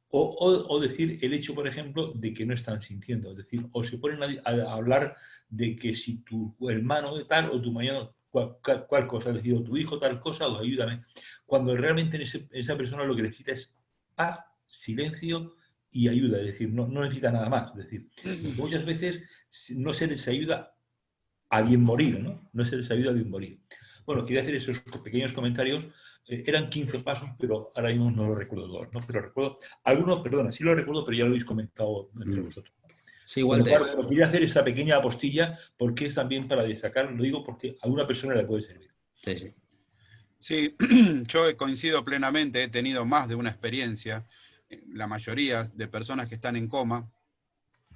S3: O decir el hecho, por ejemplo, de que no están sintiendo. Es decir, o se ponen a hablar de que si tu hermano es tal o tu mañana cual cosa, es decir, o tu hijo tal cosa o ayúdame. Cuando realmente esa persona lo que necesita es paz, silencio y ayuda, es decir, no necesita nada más. Es decir, muchas veces no se les ayuda a bien morir, ¿no? No se les ayuda a bien morir. Bueno, quería hacer esos pequeños comentarios. Eran 15 pasos, pero ahora mismo no lo recuerdo todos, ¿no? Pero recuerdo, algunos, perdona, sí lo recuerdo, pero ya lo habéis comentado entre vosotros.
S1: Sí, igual
S3: bueno, quería hacer esa pequeña apostilla porque es también para destacar, lo digo porque a una persona le puede servir.
S1: Sí, sí.
S4: Sí, yo coincido plenamente, he tenido más de una experiencia, la mayoría de personas que están en coma,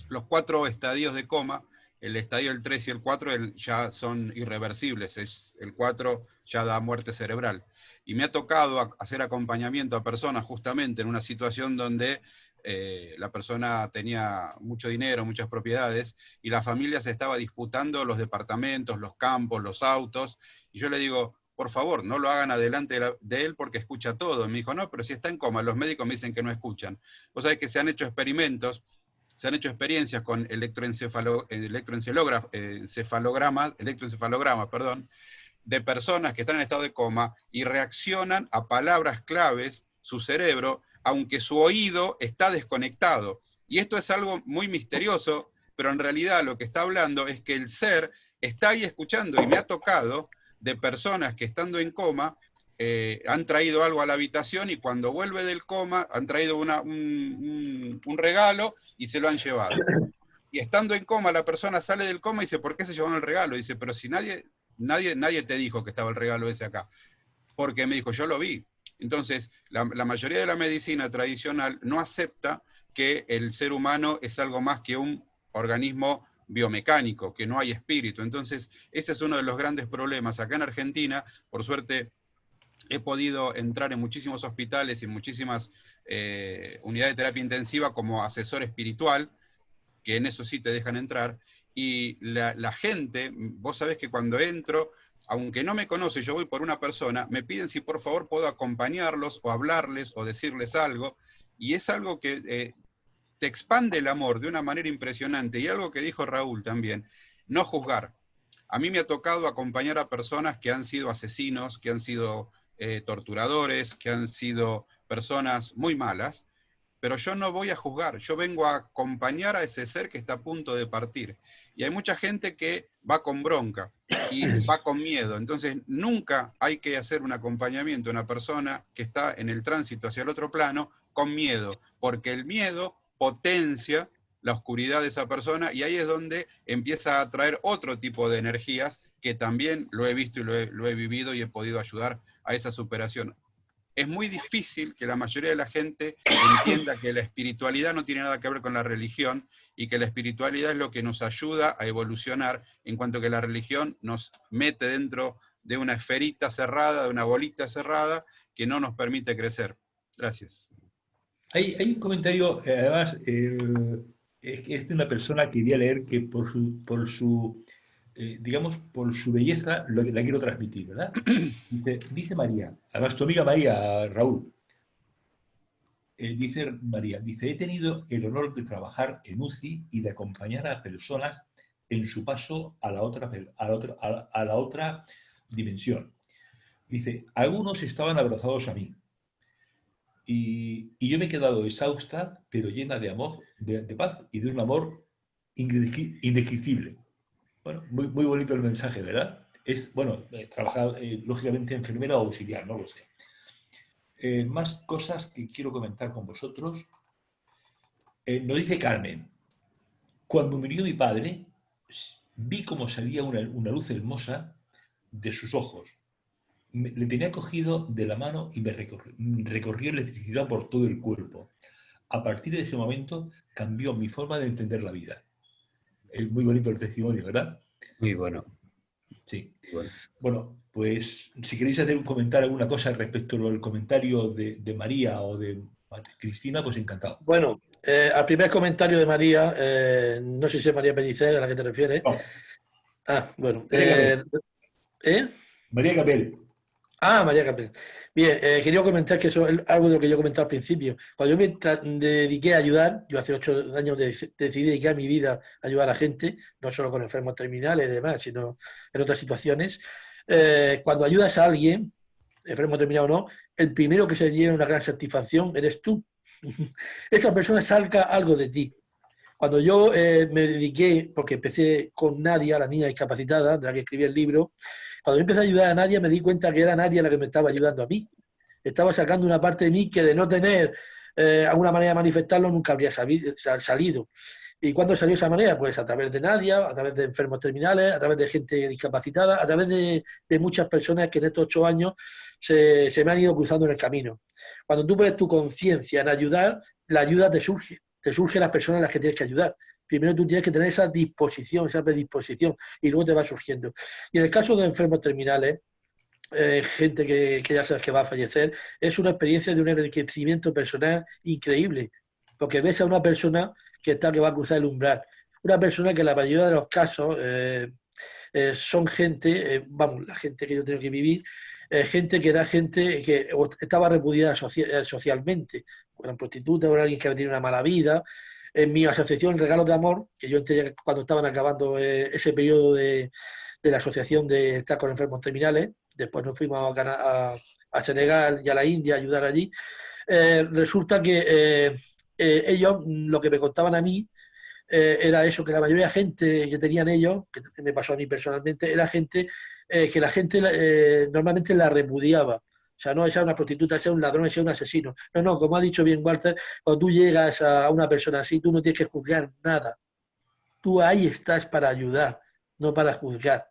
S4: los 4 estadios de coma, el estadio el 3 y el 4 ya son irreversibles, el 4 ya da muerte cerebral. Y me ha tocado hacer acompañamiento a personas justamente en una situación donde la persona tenía mucho dinero, muchas propiedades, y la familia se estaba disputando los departamentos, los campos, los autos, y yo le digo, por favor, no lo hagan adelante de él porque escucha todo. Y me dijo, no, pero si está en coma, los médicos me dicen que no escuchan. Vos sabés que se han hecho experimentos, se han hecho experiencias con electroencefalogramas, de personas que están en estado de coma y reaccionan a palabras claves, su cerebro, aunque su oído está desconectado. Y esto es algo muy misterioso, pero en realidad lo que está hablando es que el ser está ahí escuchando, y me ha tocado de personas que estando en coma han traído algo a la habitación y cuando vuelve del coma han traído un regalo y se lo han llevado. Y estando en coma la persona sale del coma y dice, ¿por qué se llevaron el regalo? Y dice, pero si nadie te dijo que estaba el regalo ese acá. Porque me dijo, yo lo vi. Entonces, la mayoría de la medicina tradicional no acepta que el ser humano es algo más que un organismo biomecánico, que no hay espíritu. Entonces, ese es uno de los grandes problemas. Acá en Argentina, por suerte, he podido entrar en muchísimos hospitales y muchísimas unidades de terapia intensiva como asesor espiritual, que en eso sí te dejan entrar, y la gente, vos sabés que cuando entro, aunque no me conoce, yo voy por una persona, me piden si por favor puedo acompañarlos o hablarles o decirles algo, y es algo que te expande el amor de una manera impresionante, y algo que dijo Raúl también, no juzgar. A mí me ha tocado acompañar a personas que han sido asesinos, que han sido torturadores, que han sido personas muy malas, pero yo no voy a juzgar, yo vengo a acompañar a ese ser que está a punto de partir. Y hay mucha gente que va con bronca y va con miedo, entonces nunca hay que hacer un acompañamiento a una persona que está en el tránsito hacia el otro plano con miedo, porque el miedo potencia la oscuridad de esa persona y ahí es donde empieza a traer otro tipo de energías que también lo he visto y lo he vivido y he podido ayudar a esa superación. Es muy difícil que la mayoría de la gente entienda que la espiritualidad no tiene nada que ver con la religión y que la espiritualidad es lo que nos ayuda a evolucionar, en cuanto que la religión nos mete dentro de una esferita cerrada, de una bolita cerrada, que no nos permite crecer. Gracias.
S3: Hay un comentario, además, es de una persona que quería leer que por su digamos, por su belleza la quiero transmitir, ¿verdad? Dice María, además tu amiga María, Raúl, dice María, he tenido el honor de trabajar en UCI y de acompañar a personas en su paso a la otra dimensión. Dice, algunos estaban abrazados a mí y yo me he quedado exhausta, pero llena de amor, de paz y de un amor indescriptible. Bueno, muy bonito el mensaje, ¿verdad? Es, bueno, trabajar, lógicamente, enfermera o auxiliar, no lo sé. Más cosas que quiero comentar con vosotros. Nos dice Carmen, cuando murió mi padre, vi cómo salía una luz hermosa de sus ojos. Le tenía cogido de la mano y me recorrió electricidad por todo el cuerpo. A partir de ese momento cambió mi forma de entender la vida. Es muy bonito el testimonio, ¿verdad?
S1: Muy bueno.
S3: Sí. Bueno, pues si queréis comentar alguna cosa respecto al comentario de María o de Cristina, pues encantado.
S5: Bueno, al primer comentario de María, no sé si es María Pellicer a la que te refieres.
S3: No.
S5: Ah, bueno.
S3: María Capel.
S5: Ah, María Capel. Bien, quería comentar que eso es algo de lo que yo comentaba al principio. Cuando yo me dediqué a ayudar, yo hace 8 años decidí dedicar mi vida a ayudar a la gente, no solo con enfermos terminales y demás, sino en otras situaciones. Cuando ayudas a alguien, enfermo terminado o no, el primero que se lleva una gran satisfacción eres tú. Esa persona saca algo de ti. Cuando yo me dediqué, porque empecé con Nadia, la niña discapacitada, de la que escribí el libro, cuando yo empecé a ayudar a Nadia me di cuenta que era Nadia la que me estaba ayudando a mí. Estaba sacando una parte de mí que de no tener alguna manera de manifestarlo nunca habría salido. ¿Y cuándo salió esa manera? Pues a través de Nadia, a través de enfermos terminales, a través de gente discapacitada, a través de muchas personas que en estos 8 años se me han ido cruzando en el camino. Cuando tú pones tu conciencia en ayudar, la ayuda te surge las personas a las que tienes que ayudar. Primero tú tienes que tener esa disposición, esa predisposición, y luego te va surgiendo. Y en el caso de enfermos terminales, gente que ya sabes que va a fallecer, es una experiencia de un enriquecimiento personal increíble, porque ves a una persona que va a cruzar el umbral, una persona que en la mayoría de los casos son gente, vamos, la gente que yo tengo que vivir, gente que era gente que estaba repudiada socialmente, o eran prostitutas, o era alguien que había tenido una mala vida. En mi asociación Regalos de Amor, que yo entré cuando estaban acabando ese periodo de la asociación de estar con enfermos terminales, después nos fuimos a Senegal y a la India a ayudar allí, resulta que ellos, lo que me contaban a mí, era eso, que la mayoría de gente que tenían ellos, que me pasó a mí personalmente, era gente que la gente normalmente la repudiaba. O sea, no es una prostituta, es un ladrón, es un asesino. No, no, como ha dicho bien Walter, cuando tú llegas a una persona así, tú no tienes que juzgar nada. Tú ahí estás para ayudar, no para juzgar.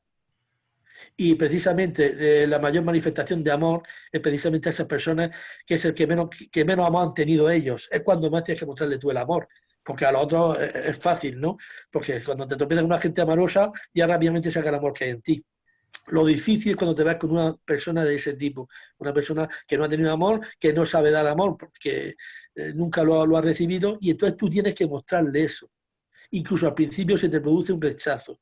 S5: Y precisamente la mayor manifestación de amor es precisamente a esas personas que es el que menos amor han tenido ellos. Es cuando más tienes que mostrarle tú el amor. Porque a los otros es fácil, ¿no? Porque cuando te tropiezas con una gente amorosa, ya rápidamente saca el amor que hay en ti. Lo difícil es cuando te vas con una persona de ese tipo, una persona que no ha tenido amor, que no sabe dar amor, porque nunca lo ha recibido, y entonces tú tienes que mostrarle eso. Incluso al principio se te produce un rechazo.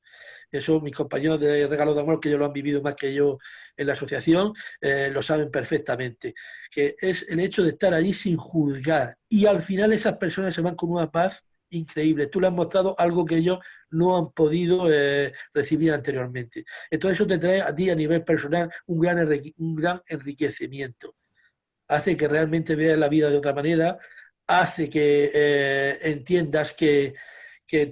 S5: Eso mis compañeros de Regalos de Amor, que ellos lo han vivido más que yo en la asociación, lo saben perfectamente. Que es el hecho de estar allí sin juzgar. Y al final esas personas se van con una paz increíble. Tú le has mostrado algo que ellos no han podido recibir anteriormente. Entonces eso te trae a ti a nivel personal un gran enriquecimiento. Hace que realmente veas la vida de otra manera, hace que entiendas que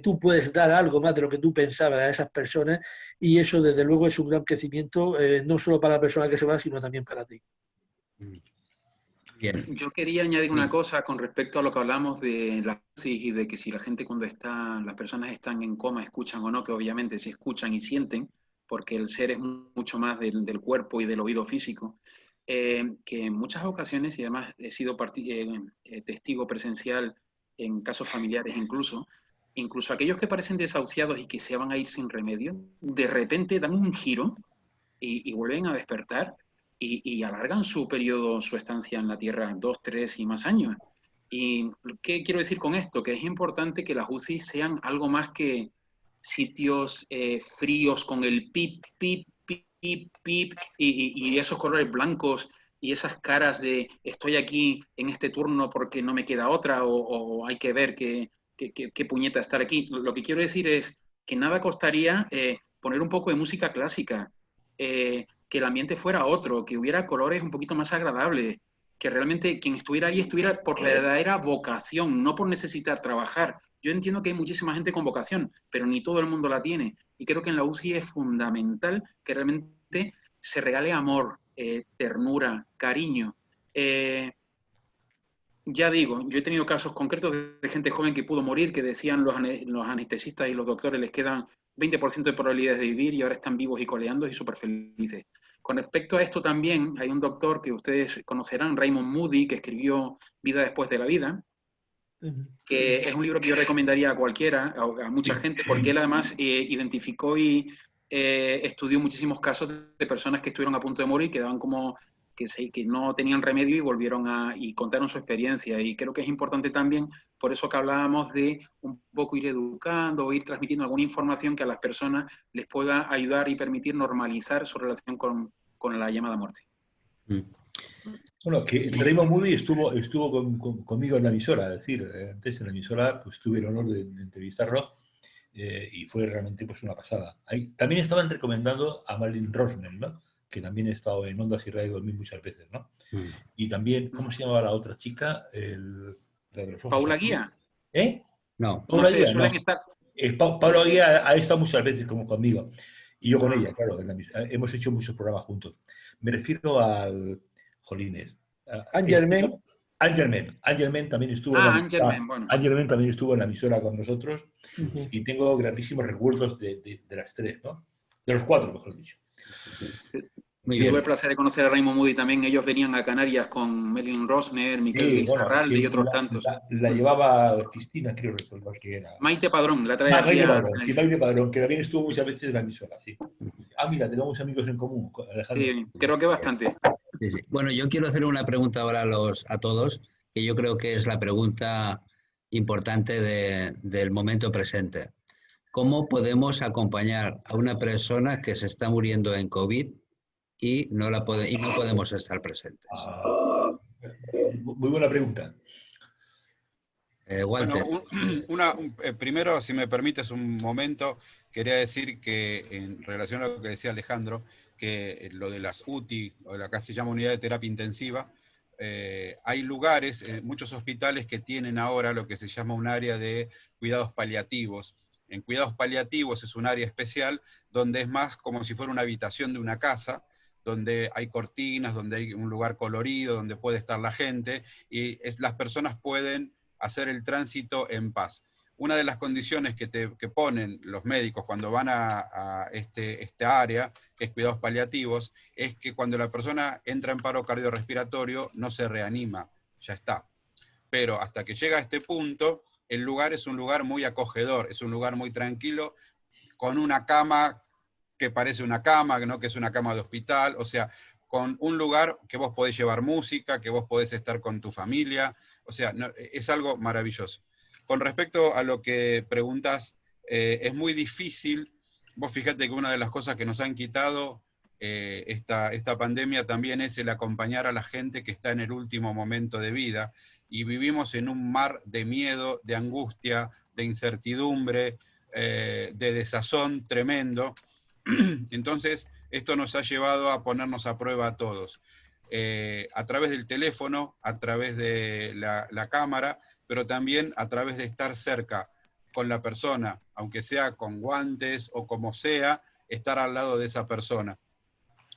S5: tú puedes dar algo más de lo que tú pensabas a esas personas, y eso desde luego es un gran crecimiento, no solo para la persona que se va, sino también para ti.
S1: Bien.
S2: Yo quería añadir una cosa con respecto a lo que hablamos de la crisis y de que si la gente las personas están en coma, escuchan o no, que obviamente sí escuchan y sienten, porque el ser es mucho más del cuerpo y del oído físico, que en muchas ocasiones, y además he sido testigo presencial en casos familiares incluso aquellos que parecen desahuciados y que se van a ir sin remedio, de repente dan un giro y vuelven a despertar y alargan su periodo, su estancia en la Tierra 2, 3 y más años. ¿Y qué quiero decir con esto? Que es importante que las UCI sean algo más que sitios fríos con el pip, pip, pip, pip, pip y esos colores blancos y esas caras de estoy aquí en este turno porque no me queda otra o hay que ver qué puñeta estar aquí. Lo que quiero decir es que nada costaría poner un poco de música clásica, que el ambiente fuera otro, que hubiera colores un poquito más agradables, que realmente quien estuviera ahí estuviera por la verdadera vocación, no por necesitar trabajar. Yo entiendo que hay muchísima gente con vocación, pero ni todo el mundo la tiene. Y creo que en la UCI es fundamental que realmente se regale amor, ternura, cariño. Ya digo, yo he tenido casos concretos de gente joven que pudo morir, que decían los anestesistas y los doctores les quedan 20% de probabilidades de vivir y ahora están vivos y coleando y súper felices. Con respecto a esto también hay un doctor que ustedes conocerán, Raymond Moody, que escribió Vida después de la vida, que es un libro que yo recomendaría a cualquiera, a mucha gente, porque él además identificó y estudió muchísimos casos de personas que estuvieron a punto de morir, que daban como que no tenían remedio y volvieron y contaron su experiencia. Y creo que es importante también, por eso que hablábamos de un poco ir educando o ir transmitiendo alguna información que a las personas les pueda ayudar y permitir normalizar su relación con la llamada muerte.
S3: Bueno, que Raymond Moody estuvo conmigo en la emisora, es decir, antes en la emisora pues tuve el honor de entrevistarlo y fue realmente pues una pasada. Ahí, también estaban recomendando a Marilyn Rosner, ¿no? que también he estado en Ondas y Radio 2000 muchas veces, ¿no?
S1: Mm.
S3: Y también, ¿cómo se llamaba la otra chica? La de los ojos
S2: Paula
S3: azules.
S2: Guía.
S3: ¿Eh?
S1: No,
S3: Paula
S2: No sé,
S3: Guía,
S2: suelen
S3: no.
S2: estar...
S3: Pablo Guía ha estado muchas veces como conmigo. Y yo con
S2: Ah.
S3: ella, claro. Hemos hecho muchos programas juntos. Me refiero al... Jolines.
S5: Angelmen.
S3: Angelmen también estuvo en la
S2: Angelmen, bueno.
S3: Angelmen también estuvo en la emisora con nosotros.
S5: Ujú.
S3: Y tengo grandísimos recuerdos de las tres, ¿no? De los cuatro, mejor dicho.
S1: muy
S2: Yo tuve
S1: bien.
S2: el placer de conocer a Raymond Moody también. Ellos venían a Canarias con Melvin Rosner, Miquel
S3: Sí,
S2: Gil
S3: bueno,
S2: Sarralde y
S3: que
S2: otros tantos.
S3: la llevaba Cristina, creo recordar que era.
S2: Maite Padrón, la trae aquí
S3: Maite
S2: a
S3: Padrón, sí,
S2: Tenerife.
S3: Maite Padrón, que también estuvo muchas veces en la emisora, sí. Mira, tenemos amigos en común, Alejandro.
S2: Sí, creo que bastante.
S1: Sí, sí. Bueno, yo quiero hacer una pregunta ahora a todos, que yo creo que es la pregunta importante del momento presente. ¿Cómo podemos acompañar a una persona que se está muriendo en COVID y no podemos estar presentes?
S3: Muy buena pregunta.
S1: Walter.
S4: Bueno, primero, si me permites un momento, quería decir que en relación a lo que decía Alejandro, que lo de las UTI, o la que se llama unidad de terapia intensiva, hay lugares, muchos hospitales que tienen ahora lo que se llama un área de cuidados paliativos. En cuidados paliativos es un área especial donde es más como si fuera una habitación de una casa, donde hay cortinas, donde hay un lugar colorido, donde puede estar la gente, y las personas pueden hacer el tránsito en paz. Una de las condiciones que ponen los médicos cuando van a esta área, que es cuidados paliativos, es que cuando la persona entra en paro cardiorrespiratorio no se reanima, ya está. Pero hasta que llega a este punto, el lugar es un lugar muy acogedor, es un lugar muy tranquilo, con una cama que parece una cama, ¿no? Que es una cama de hospital, o sea, con un lugar que vos podés llevar música, que vos podés estar con tu familia, o sea, es algo maravilloso. Con respecto a lo que preguntas, es muy difícil, vos fíjate que una de las cosas que nos han quitado esta pandemia también es el acompañar a la gente que está en el último momento de vida, y vivimos en un mar de miedo, de angustia, de incertidumbre, de desazón tremendo. Entonces, esto nos ha llevado a ponernos a prueba a todos, a través del teléfono, a través de la cámara, pero también a través de estar cerca con la persona, aunque sea con guantes o como sea, estar al lado de esa persona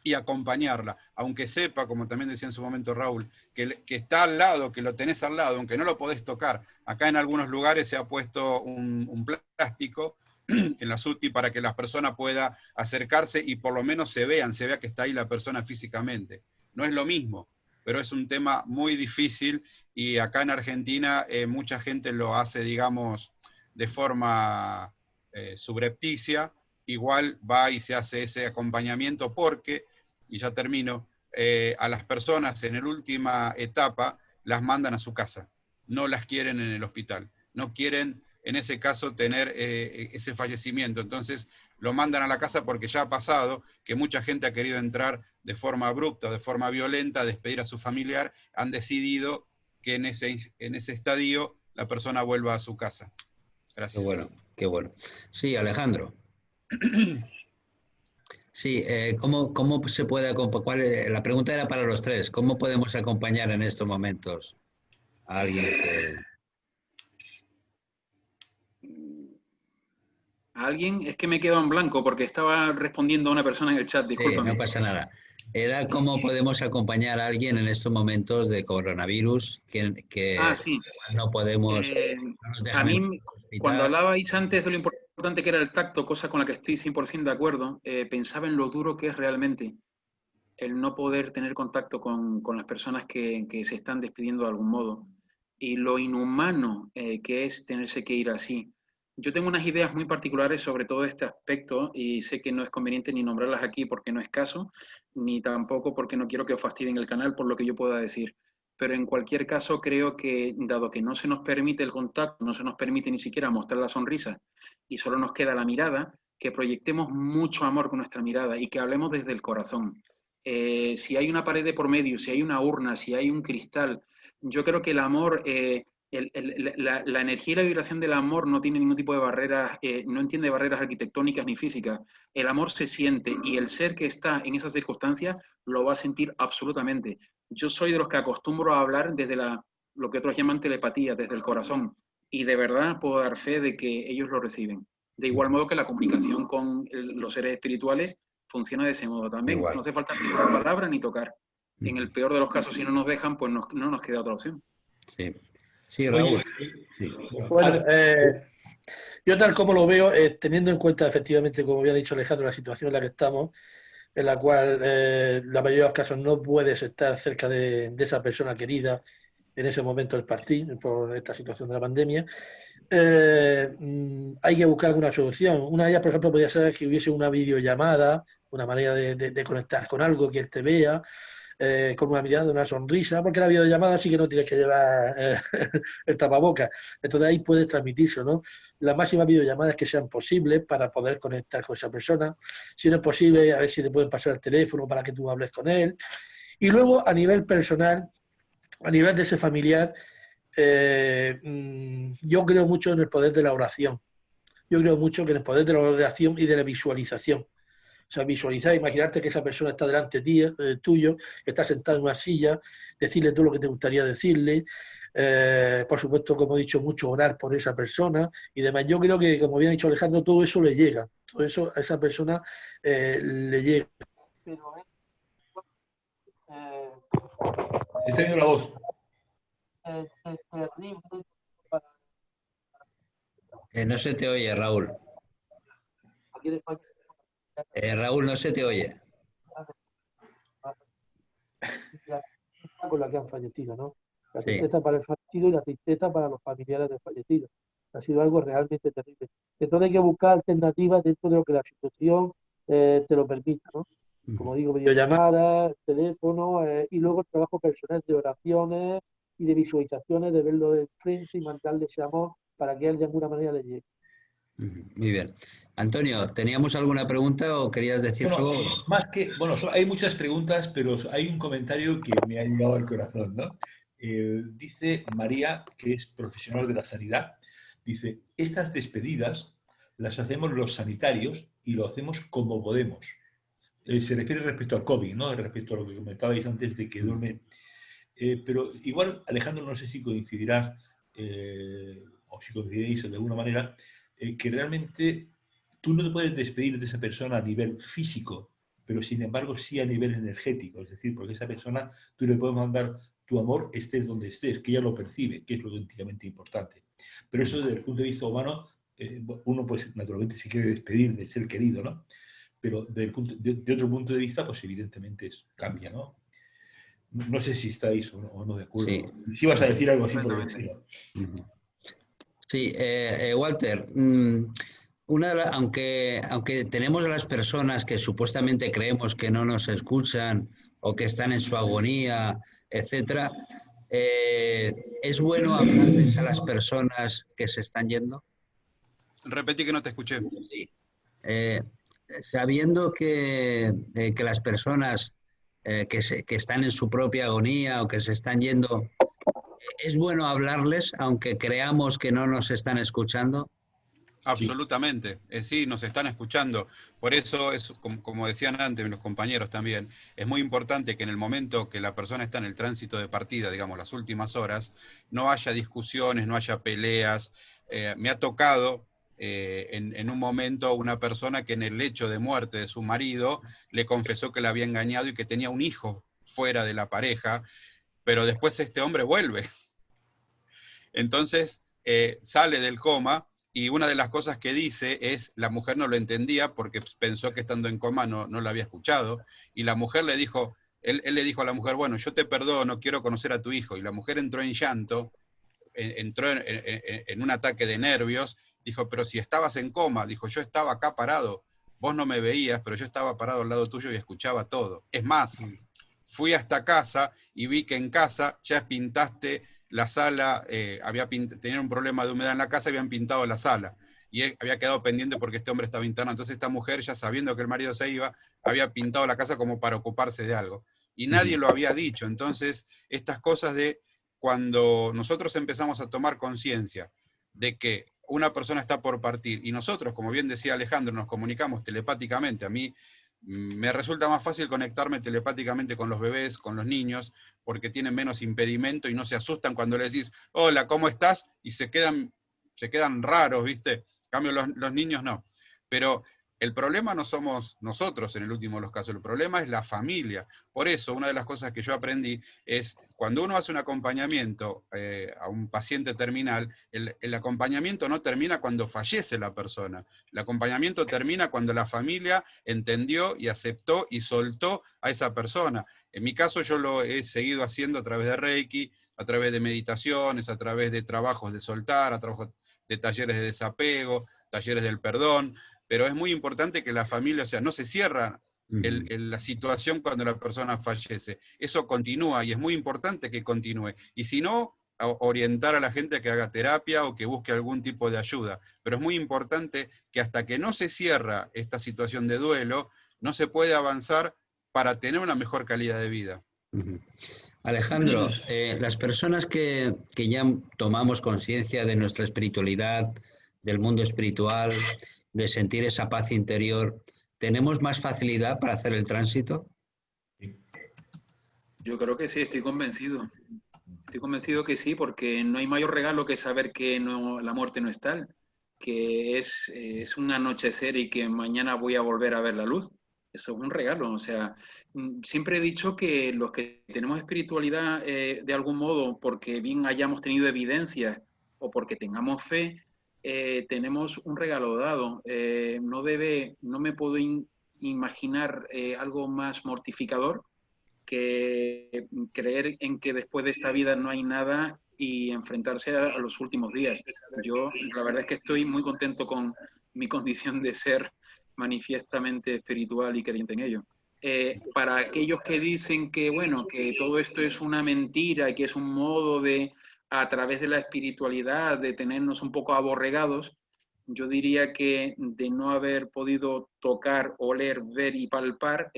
S4: y acompañarla, aunque sepa, como también decía en su momento Raúl, que está al lado, que lo tenés al lado, aunque no lo podés tocar. Acá en algunos lugares se ha puesto un plástico en la UTI para que la persona pueda acercarse y por lo menos se vea que está ahí la persona físicamente. No es lo mismo, pero es un tema muy difícil, y acá en Argentina mucha gente lo hace, digamos, de forma subrepticia. Igual va y se hace ese acompañamiento porque, y ya termino, a las personas en la última etapa las mandan a su casa, no las quieren en el hospital, no quieren en ese caso tener ese fallecimiento. Entonces lo mandan a la casa porque ya ha pasado que mucha gente ha querido entrar de forma abrupta, de forma violenta, a despedir a su familiar, han decidido que en ese estadio la persona vuelva a su casa. Gracias.
S1: Qué bueno, qué bueno. Sí, Alejandro. Sí, ¿cómo se puede acompañar? La pregunta era para los tres. ¿Cómo podemos acompañar en estos momentos a alguien que...
S2: ¿A alguien? Es que me quedo en blanco porque estaba respondiendo a una persona en el chat,
S1: Sí,
S2: discúlpame.
S1: no pasa nada. Era cómo podemos acompañar a alguien en estos momentos de coronavirus que
S2: Sí.
S1: no podemos... no nos
S2: A
S1: dejan
S2: mí,
S1: entrar al hospital.
S2: cuando hablabais antes de lo importante que era el tacto, cosa con la que estoy 100% de acuerdo, pensaba en lo duro que es realmente el no poder tener contacto con las personas que se están despidiendo de algún modo, y lo inhumano que es tenerse que ir así. Yo tengo unas ideas muy particulares sobre todo este aspecto, y sé que no es conveniente ni nombrarlas aquí porque no es caso, ni tampoco porque no quiero que os fastidien el canal por lo que yo pueda decir. Pero en cualquier caso creo que, dado que no se nos permite el contacto, no se nos permite ni siquiera mostrar la sonrisa y solo nos queda la mirada, que proyectemos mucho amor con nuestra mirada y que hablemos desde el corazón. Si hay una pared de por medio, si hay una urna, si hay un cristal, yo creo que el amor la energía y la vibración del amor no tiene ningún tipo de barreras, no entiende barreras arquitectónicas ni físicas. El amor se siente y el ser que está en esas circunstancias lo va a sentir absolutamente. Yo soy de los que acostumbro a hablar desde lo que otros llaman telepatía, desde el corazón. Y de verdad puedo dar fe de que ellos lo reciben. De igual modo que la comunicación con los seres espirituales funciona de ese modo también.
S1: Igual.
S2: No hace falta ni dar palabra ni tocar. En el peor de los casos, si no nos dejan, pues no nos queda otra opción.
S1: Sí, sí, Raúl. Sí.
S5: Bueno, yo tal como lo veo, teniendo en cuenta efectivamente, como había dicho Alejandro, la situación en la que estamos, en la cual la mayoría de los casos no puedes estar cerca de esa persona querida en ese momento del partido, por esta situación de la pandemia, hay que buscar alguna solución. Una de ellas, por ejemplo, podría ser que hubiese una videollamada, una manera de conectar con algo, que él te vea, con una mirada, una sonrisa, porque la videollamada sí que no tienes que llevar el tapabocas. Entonces ahí puedes transmitirse, ¿no? Las máximas videollamadas que sean posibles para poder conectar con esa persona. Si no es posible, a ver si le pueden pasar el teléfono para que tú hables con él. Y luego, a nivel personal, a nivel de ese familiar, yo creo mucho en el poder de la oración. Yo creo mucho que en el poder de la oración y de la visualización. O sea, visualizar, imaginarte que esa persona está delante de ti, tuyo, que está sentada en una silla, decirle todo lo que te gustaría decirle. Por supuesto, como he dicho, mucho orar por esa persona y demás. Yo creo que, como había dicho Alejandro, todo eso le llega. Todo eso a esa persona le llega. Pero
S3: Está yendo la voz.
S5: terrible.
S1: No se te oye, Raúl.
S5: Aquí en España,
S1: Raúl, no se te oye.
S5: con la que han fallecido, ¿no? La
S1: Sí.
S5: tristeza para el fallecido y la tristeza para los familiares del fallecido. Ha sido algo realmente terrible. Entonces hay que buscar alternativas dentro de lo que la situación te lo permita, ¿no? Como digo, videollamadas, teléfono y luego el trabajo personal de oraciones y de visualizaciones, de verlo de frente y mandarle ese amor para que él de alguna manera le llegue.
S1: Muy bien. Antonio, ¿teníamos alguna pregunta o querías decir algo?
S3: Hay muchas preguntas, pero hay un comentario que me ha llegado al corazón, ¿no? Dice María, que es profesional de la sanidad, dice, estas despedidas las hacemos los sanitarios y lo hacemos como podemos. Se refiere respecto al COVID, ¿no? Respecto a lo que comentabais antes de que duermen. Pero igual, Alejandro, no sé si coincidirás o si coincidiréis de alguna manera, que realmente tú no te puedes despedir de esa persona a nivel físico, pero sin embargo sí a nivel energético. Es decir, porque esa persona tú le puedes mandar tu amor estés donde estés, que ella lo percibe, que es lo auténticamente importante. Pero eso desde el punto de vista humano, uno pues naturalmente se quiere despedir del ser querido, ¿no? Pero de otro punto de vista, pues evidentemente cambia, ¿no? No sé si estáis o no de acuerdo.
S1: Sí.
S3: Si vas a decir algo así por el estilo.
S1: Sí, Walter, aunque tenemos a las personas que supuestamente creemos que no nos escuchan o que están en su agonía, etcétera, ¿es bueno hablarles a las personas que se están yendo?
S4: Repetí que no te escuché.
S1: Sí. Sabiendo que las personas que están en su propia agonía o que se están yendo, ¿es bueno hablarles aunque creamos que no nos están escuchando?
S4: Absolutamente, sí, nos están escuchando. Por eso, es, como decían antes los compañeros también, es muy importante que en el momento que la persona está en el tránsito de partida, digamos, las últimas horas, no haya discusiones, no haya peleas. Me ha tocado en un momento una persona que en el lecho de muerte de su marido le confesó que la había engañado y que tenía un hijo fuera de la pareja, pero después este hombre vuelve. Entonces sale del coma. Y una de las cosas que dice es, la mujer no lo entendía porque pensó que estando en coma no lo había escuchado, y la mujer le dijo, él le dijo a la mujer, bueno, yo te perdono, quiero conocer a tu hijo, y la mujer entró en llanto, entró en un ataque de nervios, dijo, pero si estabas en coma, dijo, yo estaba acá parado, vos no me veías, pero yo estaba parado al lado tuyo y escuchaba todo. Es más, fui hasta casa y vi que en casa ya pintaste la sala, tenían un problema de humedad en la casa, habían pintado la sala, y había quedado pendiente porque este hombre estaba internado. Entonces esta mujer, ya sabiendo que el marido se iba, había pintado la casa como para ocuparse de algo, y nadie lo había dicho. Entonces estas cosas de cuando nosotros empezamos a tomar conciencia de que una persona está por partir, y nosotros, como bien decía Alejandro, nos comunicamos telepáticamente. A mí me resulta más fácil conectarme telepáticamente con los bebés, con los niños, porque tienen menos impedimento y no se asustan cuando les decís, hola, ¿cómo estás? Y se quedan raros, ¿viste? En cambio, los niños no. Pero el problema no somos nosotros en el último de los casos, el problema es la familia. Por eso, una de las cosas que yo aprendí es, cuando uno hace un acompañamiento a un paciente terminal, el acompañamiento no termina cuando fallece la persona. El acompañamiento termina cuando la familia entendió y aceptó y soltó a esa persona. En mi caso yo lo he seguido haciendo a través de Reiki, a través de meditaciones, a través de trabajos de soltar, a través de talleres de desapego, talleres del perdón, pero es muy importante que la familia, o sea, no se cierra la situación cuando la persona fallece. Eso continúa y es muy importante que continúe. Y si no, orientar a la gente a que haga terapia o que busque algún tipo de ayuda. Pero es muy importante que hasta que no se cierra esta situación de duelo, no se puede avanzar para tener una mejor calidad de vida.
S1: Alejandro, las personas que ya tomamos conciencia de nuestra espiritualidad, del mundo espiritual, de sentir esa paz interior, ¿tenemos más facilidad para hacer el tránsito?
S2: Yo creo que sí, estoy convencido. Estoy convencido que sí, porque no hay mayor regalo que saber que la muerte no es tal, que es un anochecer y que mañana voy a volver a ver la luz. Eso es un regalo. O sea, siempre he dicho que los que tenemos espiritualidad de algún modo, porque bien hayamos tenido evidencias o porque tengamos fe, tenemos un regalo dado. No me puedo imaginar algo más mortificador que creer en que después de esta vida no hay nada y enfrentarse a los últimos días. Yo la verdad es que estoy muy contento con mi condición de ser manifiestamente espiritual y creyente en ello. Para aquellos que dicen que, bueno, que todo esto es una mentira y que es un modo de, a través de la espiritualidad, de tenernos un poco aborregados, yo diría que de no haber podido tocar, oler, ver y palpar,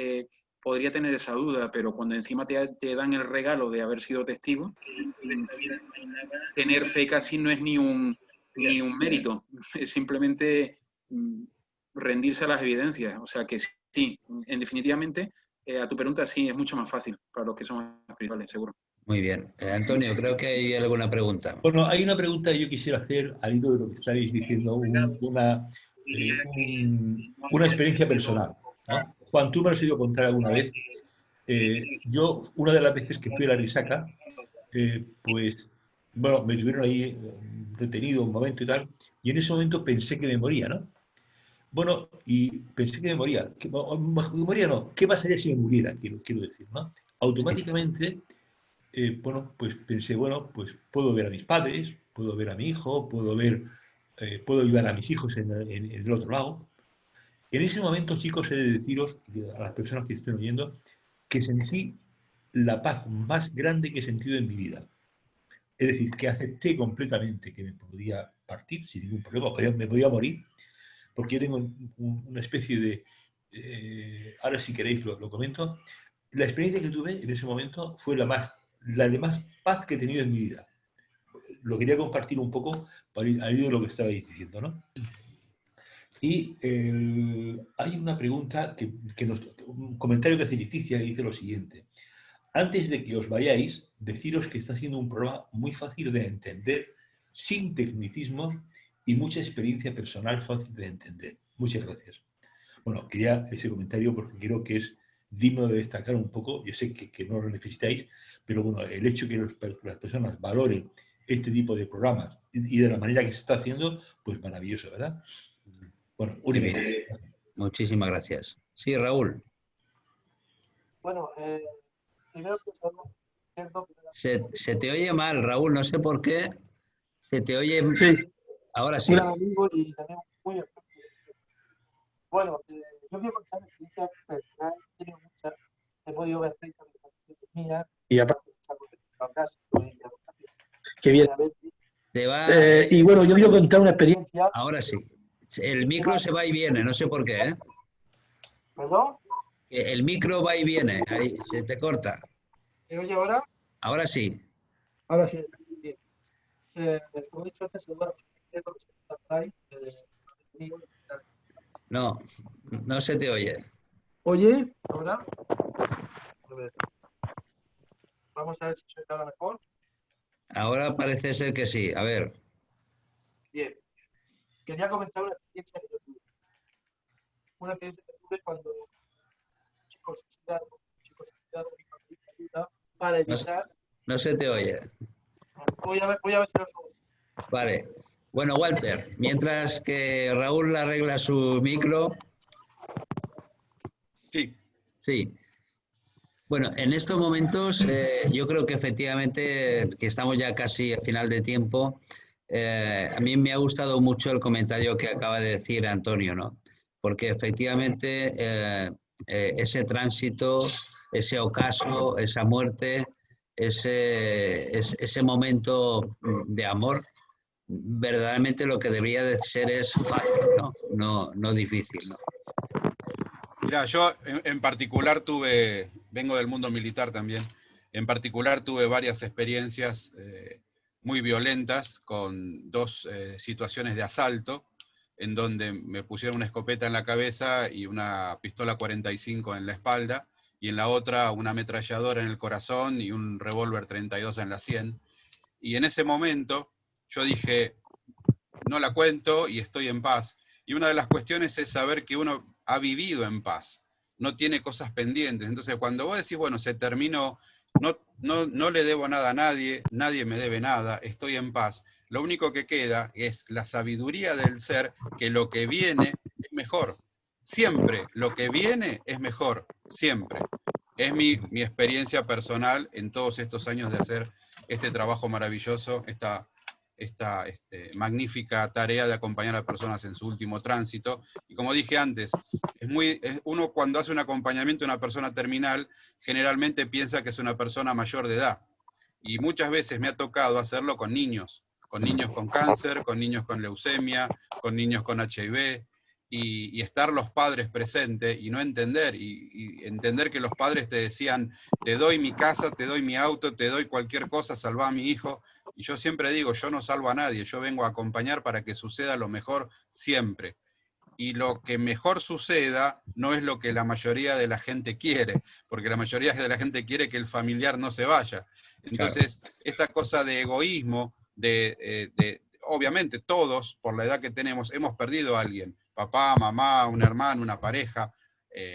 S2: podría tener esa duda, pero cuando encima te dan el regalo de haber sido testigo, tener fe casi no es ni un mérito, es simplemente rendirse a las evidencias. O sea que sí, definitivamente, a tu pregunta sí, es mucho más fácil para los que son espirituales, seguro.
S1: Muy bien. Antonio, creo que hay alguna pregunta.
S3: Bueno, hay una pregunta que yo quisiera hacer al hilo de lo que estáis diciendo, una experiencia personal, ¿no? Juan, tú me lo has oído contar alguna vez. Yo, una de las veces que fui a la Risaca, pues, bueno, me tuvieron ahí detenido un momento y tal, y en ese momento pensé que me moría, ¿no? Bueno, y pensé que me moría. ¿Qué pasaría si me muriera? Quiero decir, ¿no? Automáticamente, bueno, pues pensé, bueno, pues puedo ver a mis padres, puedo ver a mi hijo, puedo ayudar a mis hijos en el otro lado. En ese momento, chicos, he de deciros a las personas que estén oyendo que sentí la paz más grande que he sentido en mi vida. Es decir, que acepté completamente que me podía partir sin ningún problema, me podía morir, porque yo tengo una especie de... ahora si queréis lo comento. La experiencia que tuve en ese momento fue la de más paz que he tenido en mi vida. Lo quería compartir un poco al hilo de lo que estabais diciendo, ¿no? Y hay una pregunta un comentario que hace Leticia, que dice lo siguiente. Antes de que os vayáis, deciros que está siendo un programa muy fácil de entender, sin tecnicismos y mucha experiencia personal fácil de entender. Muchas gracias. Bueno, quería ese comentario porque creo que es digno de destacar un poco. Yo sé que no lo necesitáis, pero bueno, el hecho de que las personas valoren este tipo de programas y de la manera que se está haciendo, pues maravilloso, ¿verdad? Bueno,
S1: muchísimas gracias. Sí, Raúl.
S6: Bueno, primero que todo,
S1: se te oye mal, Raúl, no sé por qué. Se te oye...
S5: Sí.
S1: Ahora sí.
S6: Un amigo y también muy... Bueno, yo quiero contar experiencia personal, he tenido muchas, he podido ver 30 pacientes mías, y aparte,
S5: qué bien. Y bueno, yo quiero contar una experiencia.
S1: Ahora sí. El micro se va y viene, no sé por qué, ¿eh?
S6: ¿Perdón?
S1: El micro va y viene, ahí se te corta.
S6: ¿Me oye ahora?
S1: Ahora sí.
S6: Ahora sí, bien. Como he dicho antes, saludar a los que están por ahí.
S1: No, no se te oye.
S6: Oye, ¿ahora? A ver. Vamos a ver si se oye ahora mejor.
S1: Ahora parece ser que sí. A ver.
S6: Bien. Quería comentar una experiencia que yo tuve. Una experiencia que tuve cuando chicos estudiaron mi familia ayuda para evitar.
S1: No se te oye.
S6: Voy a ver si los oigo.
S1: Vale. Bueno, Walter, mientras que Raúl arregla su micro.
S4: Sí.
S1: Sí. Bueno, en estos momentos yo creo que efectivamente que estamos ya casi a final de tiempo. A mí me ha gustado mucho el comentario que acaba de decir Antonio, ¿no? Porque efectivamente ese tránsito, ese ocaso, esa muerte, ese momento de amor, verdaderamente lo que debería de ser es fácil, ¿no? No difícil, ¿no?
S4: Mira, yo en particular vengo del mundo militar también, en particular tuve varias experiencias muy violentas con dos situaciones de asalto, en donde me pusieron una escopeta en la cabeza y una pistola 45 en la espalda, y en la otra una ametralladora en el corazón y un revólver 32 en la sien. Y en ese momento yo dije, no la cuento y estoy en paz. Y una de las cuestiones es saber que uno ha vivido en paz, no tiene cosas pendientes. Entonces, cuando vos decís, bueno, se terminó, no le debo nada a nadie, nadie me debe nada, estoy en paz, lo único que queda es la sabiduría del ser, que lo que viene es mejor. Siempre lo que viene es mejor, siempre. Es mi experiencia personal en todos estos años de hacer este trabajo maravilloso, esta magnífica tarea de acompañar a personas en su último tránsito. Y como dije antes, uno cuando hace un acompañamiento a una persona terminal, generalmente piensa que es una persona mayor de edad. Y muchas veces me ha tocado hacerlo con niños con cáncer, con niños con leucemia, con niños con HIV, y estar los padres presentes y no entender, y entender que los padres te decían, te doy mi casa, te doy mi auto, te doy cualquier cosa, salva a mi hijo. Y yo siempre digo, yo no salvo a nadie, yo vengo a acompañar para que suceda lo mejor siempre. Y lo que mejor suceda no es lo que la mayoría de la gente quiere, porque la mayoría de la gente quiere que el familiar no se vaya. Entonces, claro, esta cosa de egoísmo, obviamente todos, por la edad que tenemos, hemos perdido a alguien, papá, mamá, un hermano, una pareja,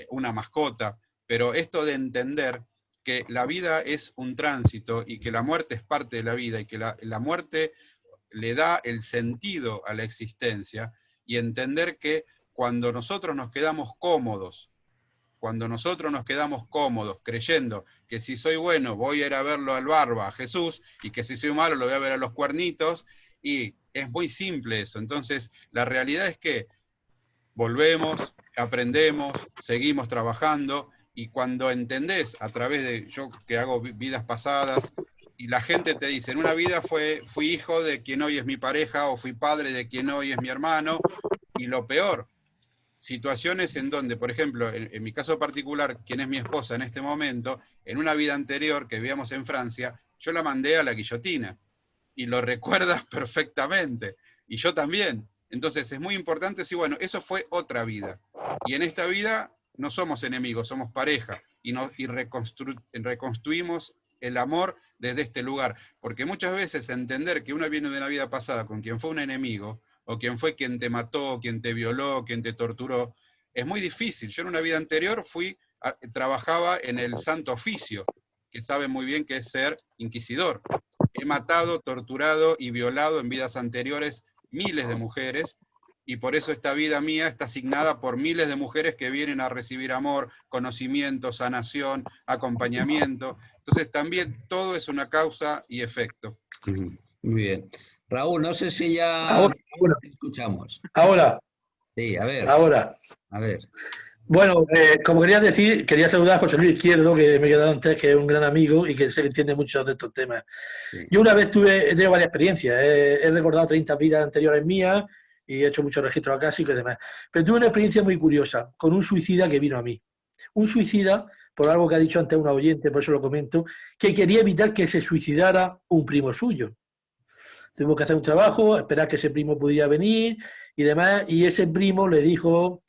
S4: una mascota, pero esto de entender que la vida es un tránsito y que la muerte es parte de la vida y que la muerte le da el sentido a la existencia, y entender que cuando nosotros nos quedamos cómodos, creyendo que si soy bueno voy a ir a verlo al barba, a Jesús, y que si soy malo lo voy a ver a los cuernitos, y es muy simple eso. Entonces, la realidad es que volvemos, aprendemos, seguimos trabajando, y cuando entendés a través de, yo que hago vidas pasadas, y la gente te dice, en una vida fui hijo de quien hoy es mi pareja, o fui padre de quien hoy es mi hermano, y lo peor, situaciones en donde, por ejemplo, en mi caso particular, quien es mi esposa en este momento, en una vida anterior que vivíamos en Francia, yo la mandé a la guillotina, y lo recuerdas perfectamente, y yo también. Entonces es muy importante decir, bueno, eso fue otra vida, y en esta vida no somos enemigos, somos pareja, y reconstruimos el amor desde este lugar, porque muchas veces entender que uno viene de una vida pasada con quien fue un enemigo, o quien fue quien te mató, quien te violó, quien te torturó, es muy difícil. Yo en una vida anterior trabajaba en el Santo Oficio, que sabe muy bien que es ser inquisidor. He matado, torturado y violado en vidas anteriores miles de mujeres, y por eso esta vida mía está asignada por miles de mujeres que vienen a recibir amor, conocimiento, sanación, acompañamiento. Entonces también todo es una causa y efecto.
S1: Muy bien. Raúl, no sé si ya
S5: ahora.
S1: escuchamos.
S5: Ahora.
S1: Sí, a ver.
S5: Ahora.
S1: A ver.
S5: Bueno, como quería decir, quería saludar a José Luis Izquierdo, que me he quedado antes, que es un gran amigo y que se entiende mucho de estos temas. Sí. Yo una vez he tenido varias experiencias, he recordado 30 vidas anteriores mías y he hecho muchos registros acásicos y demás, pero tuve una experiencia muy curiosa con un suicida que vino a mí. Un suicida, por algo que ha dicho antes una oyente, por eso lo comento, que quería evitar que se suicidara un primo suyo. Tuvimos que hacer un trabajo, esperar que ese primo pudiera venir y demás, y ese primo le dijo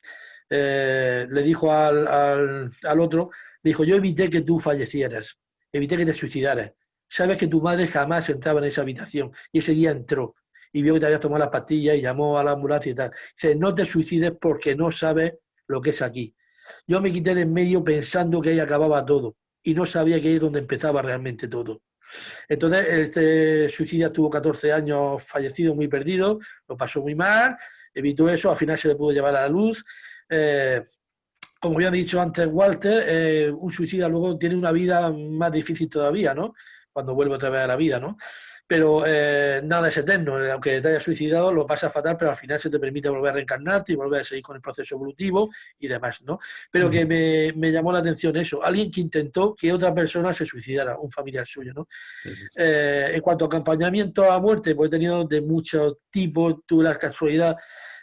S5: al otro, dijo, yo evité que tú fallecieras, evité que te suicidaras. Sabes que tu madre jamás entraba en esa habitación, y ese día entró y vio que te habías tomado las pastillas y llamó a la ambulancia y tal. Dice, no te suicides porque no sabes lo que es aquí. Yo me quité de en medio pensando que ahí acababa todo y no sabía que ahí es donde empezaba realmente todo. Entonces, este suicida tuvo 14 años fallecido, muy perdido, lo pasó muy mal, evitó eso, al final se le pudo llevar a la luz. Como ya he dicho antes Walter, un suicida luego tiene una vida más difícil todavía, ¿no? Cuando vuelve otra vez a la vida, ¿no? Pero nada es eterno, aunque te hayas suicidado lo pasas fatal, pero al final se te permite volver a reencarnarte y volver a seguir con el proceso evolutivo y demás, ¿no? Pero que me llamó la atención eso, alguien que intentó que otra persona se suicidara, un familiar suyo, ¿no? En cuanto a acompañamiento a muerte, pues he tenido de muchos tipos, tuve la casualidad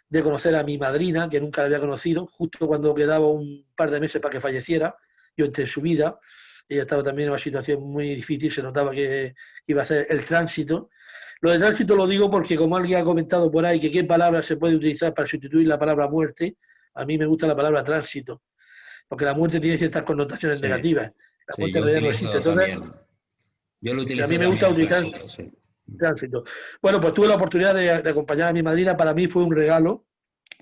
S5: de conocer a mi madrina, que nunca la había conocido, justo cuando quedaba un par de meses para que falleciera, yo entré en su vida. Ella estaba también en una situación muy difícil, se notaba que iba a hacer el tránsito. Lo de tránsito lo digo porque, como alguien ha comentado por ahí, que qué palabra se puede utilizar para sustituir la palabra muerte, a mí me gusta la palabra tránsito, porque la muerte tiene ciertas connotaciones negativas. La muerte en realidad no existe. Entonces,
S1: yo lo utilizo
S5: a mí me gusta utilizar tránsito. Bueno, pues tuve la oportunidad de acompañar a mi madrina, para mí fue un regalo,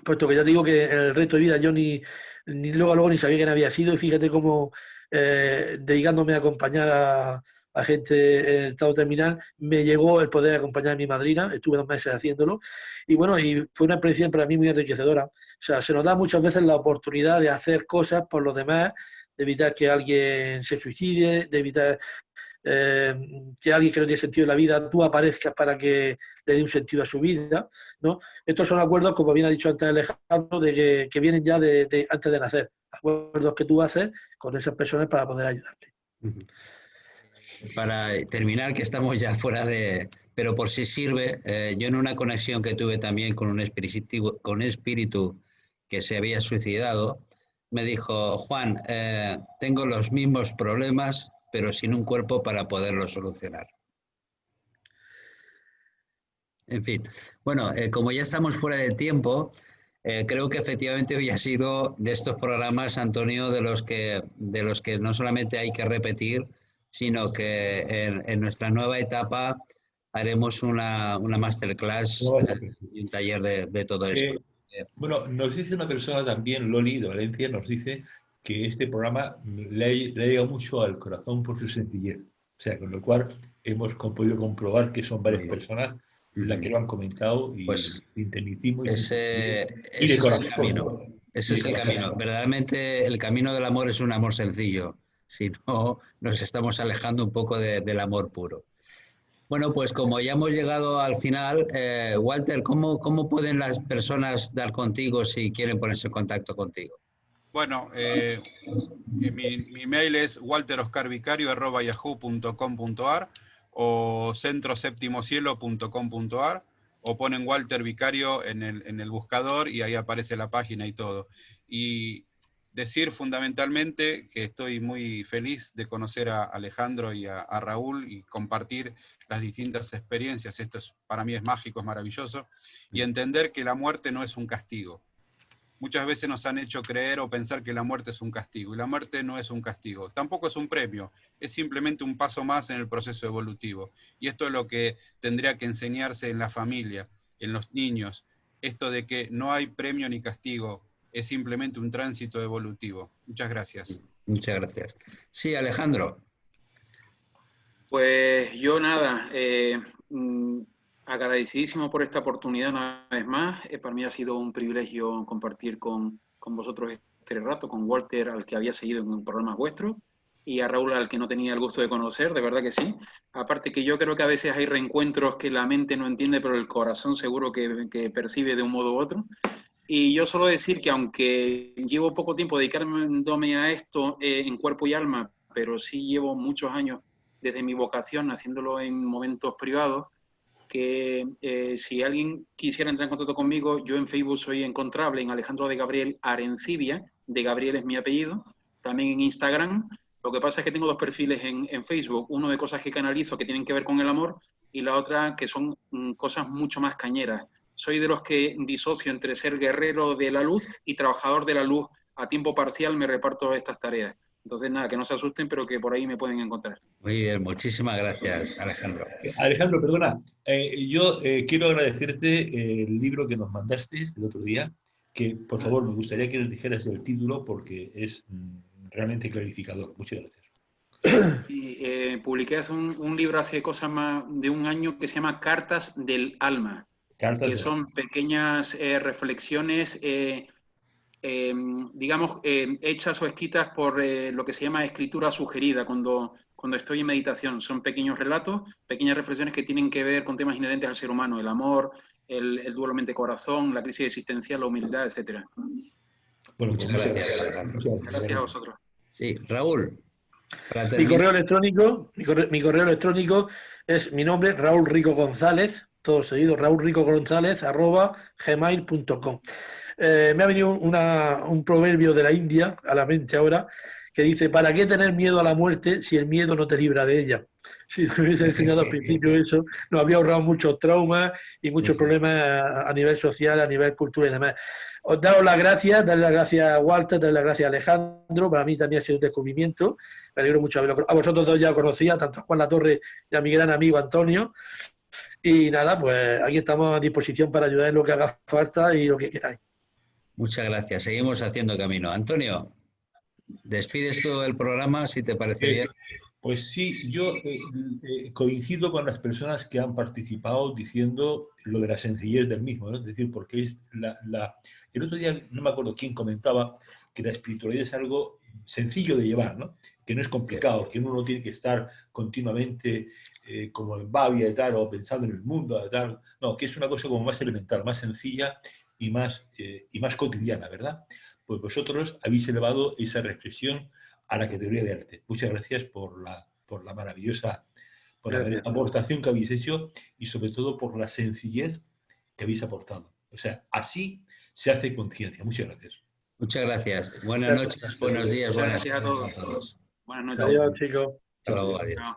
S5: puesto que ya digo que en el resto de vida yo ni luego ni sabía quién había sido, y fíjate cómo dedicándome a acompañar a gente en estado terminal, me llegó el poder acompañar a mi madrina, estuve 2 meses haciéndolo, y bueno, y fue una experiencia para mí muy enriquecedora. O sea, se nos da muchas veces la oportunidad de hacer cosas por los demás, de evitar que alguien se suicide, de evitar que alguien que no tiene sentido en la vida, tú aparezcas para que le dé un sentido a su vida, ¿no? Estos son acuerdos, como bien ha dicho antes Alejandro, que vienen ya de antes de nacer, acuerdos que tú haces con esas personas para poder ayudarte.
S1: Para terminar, que estamos ya fuera de... Pero por si sirve, yo en una conexión que tuve también con un espíritu que se había suicidado, me dijo, Juan, tengo los mismos problemas, pero sin un cuerpo para poderlo solucionar. En fin, bueno, como ya estamos fuera de tiempo, creo que efectivamente hoy ha sido de estos programas, Antonio, de los que no solamente hay que repetir, sino que en nuestra nueva etapa haremos una masterclass y un taller de todo esto.
S3: Bueno, nos dice una persona también, Loli de Valencia, nos dice que este programa le ha llegado mucho al corazón por su sencillez. O sea, con lo cual hemos podido comprobar que son varias personas las que lo han comentado y
S1: pues
S3: intensísimo
S1: ese
S3: de corazón.
S1: Es el camino. Ese es el camino. Verdaderamente el camino del amor es un amor sencillo. Si no, nos estamos alejando un poco del amor puro. Bueno, pues como ya hemos llegado al final, Walter, ¿cómo pueden las personas dar contigo si quieren ponerse en contacto contigo?
S4: Bueno, mi mail es walteroscarvicario@yahoo.com.ar o centroseptimocielo.com.ar, o ponen Walter Vicario en el buscador y ahí aparece la página y todo. Y decir fundamentalmente que estoy muy feliz de conocer a Alejandro y a Raúl y compartir las distintas experiencias. Esto para mí es mágico, es maravilloso. Y entender que la muerte no es un castigo. Muchas veces nos han hecho creer o pensar que la muerte es un castigo, y la muerte no es un castigo. Tampoco es un premio, es simplemente un paso más en el proceso evolutivo. Y esto es lo que tendría que enseñarse en la familia, en los niños. Esto de que no hay premio ni castigo, es simplemente un tránsito evolutivo. Muchas gracias.
S1: Muchas gracias. Sí, Alejandro.
S2: Pues yo nada, agradecidísimo por esta oportunidad una vez más. Para mí ha sido un privilegio compartir con vosotros este rato, con Walter, al que había seguido en programas vuestros, y a Raúl, al que no tenía el gusto de conocer, de verdad que sí. Aparte que yo creo que a veces hay reencuentros que la mente no entiende, pero el corazón seguro que percibe de un modo u otro. Y yo solo decir que aunque llevo poco tiempo dedicándome a esto en cuerpo y alma, pero sí llevo muchos años desde mi vocación, haciéndolo en momentos privados, que si alguien quisiera entrar en contacto conmigo, yo en Facebook soy encontrable en Alejandro de Gabriel Arencibia, de Gabriel es mi apellido, también en Instagram. Lo que pasa es que tengo dos perfiles en Facebook, uno de cosas que canalizo que tienen que ver con el amor y la otra que son cosas mucho más cañeras. Soy de los que disocio entre ser guerrero de la luz y trabajador de la luz. A tiempo parcial me reparto estas tareas. Entonces, nada, que no se asusten, pero que por ahí me pueden encontrar.
S1: Muy bien, muchísimas gracias, Alejandro.
S3: Alejandro, perdona, yo quiero agradecerte el libro que nos mandaste el otro día, que por favor me gustaría que nos dijeras el título porque es realmente clarificador. Muchas gracias.
S2: Y, publiqué un libro hace cosa más de un año que se llama Cartas del Alma, que son pequeñas reflexiones, digamos, hechas o escritas por lo que se llama escritura sugerida cuando estoy en meditación. Son pequeños relatos, pequeñas reflexiones que tienen que ver con temas inherentes al ser humano, el amor, el duelo mente-corazón, la crisis existencial, la humildad, etc.
S3: Bueno,
S1: muchas gracias, Alejandro.
S2: Gracias a vosotros.
S1: Sí, Raúl.
S5: Mi correo electrónico es mi nombre, Raúl Rico González, todo seguido, raulricogonzalez@gmail.com. Me ha venido un proverbio de la India a la mente ahora que dice: ¿para qué tener miedo a la muerte si el miedo no te libra de ella? Si me hubiese enseñado al principio eso, nos habría ahorrado muchos traumas y muchos problemas a nivel social, a nivel cultural y demás. Os dado las gracias, darle las gracias a Walter, darle las gracias a Alejandro, para mí también ha sido un descubrimiento, me alegro mucho de verlo. A vosotros dos ya conocía, tanto a Juan Latorre y a mi gran amigo Antonio, y nada, pues aquí estamos a disposición para ayudar en lo que haga falta y lo que queráis.
S1: Muchas gracias, seguimos haciendo camino. Antonio, despides tú el programa, si te parece bien.
S3: Pues sí, yo coincido con las personas que han participado diciendo lo de la sencillez del mismo, ¿no? Es decir, porque es el otro día no me acuerdo quién comentaba que la espiritualidad es algo sencillo de llevar, ¿no? Que no es complicado, que uno no tiene que estar continuamente como en babia y tal, o pensando en el mundo y tal. No, que es una cosa como más elemental, más sencilla y más cotidiana, ¿verdad? Pues vosotros habéis elevado esa reflexión a la categoría de arte. Muchas gracias por la maravillosa aportación que habéis hecho y sobre todo por la sencillez que habéis aportado. O sea, así se hace conciencia. Muchas gracias.
S1: Muchas gracias. Buenas noches, buenos días, buenas
S2: gracias
S1: noches
S2: a todos. Buenas noches.
S5: Adiós, chicos.
S1: Hasta luego, adiós.
S2: Chao.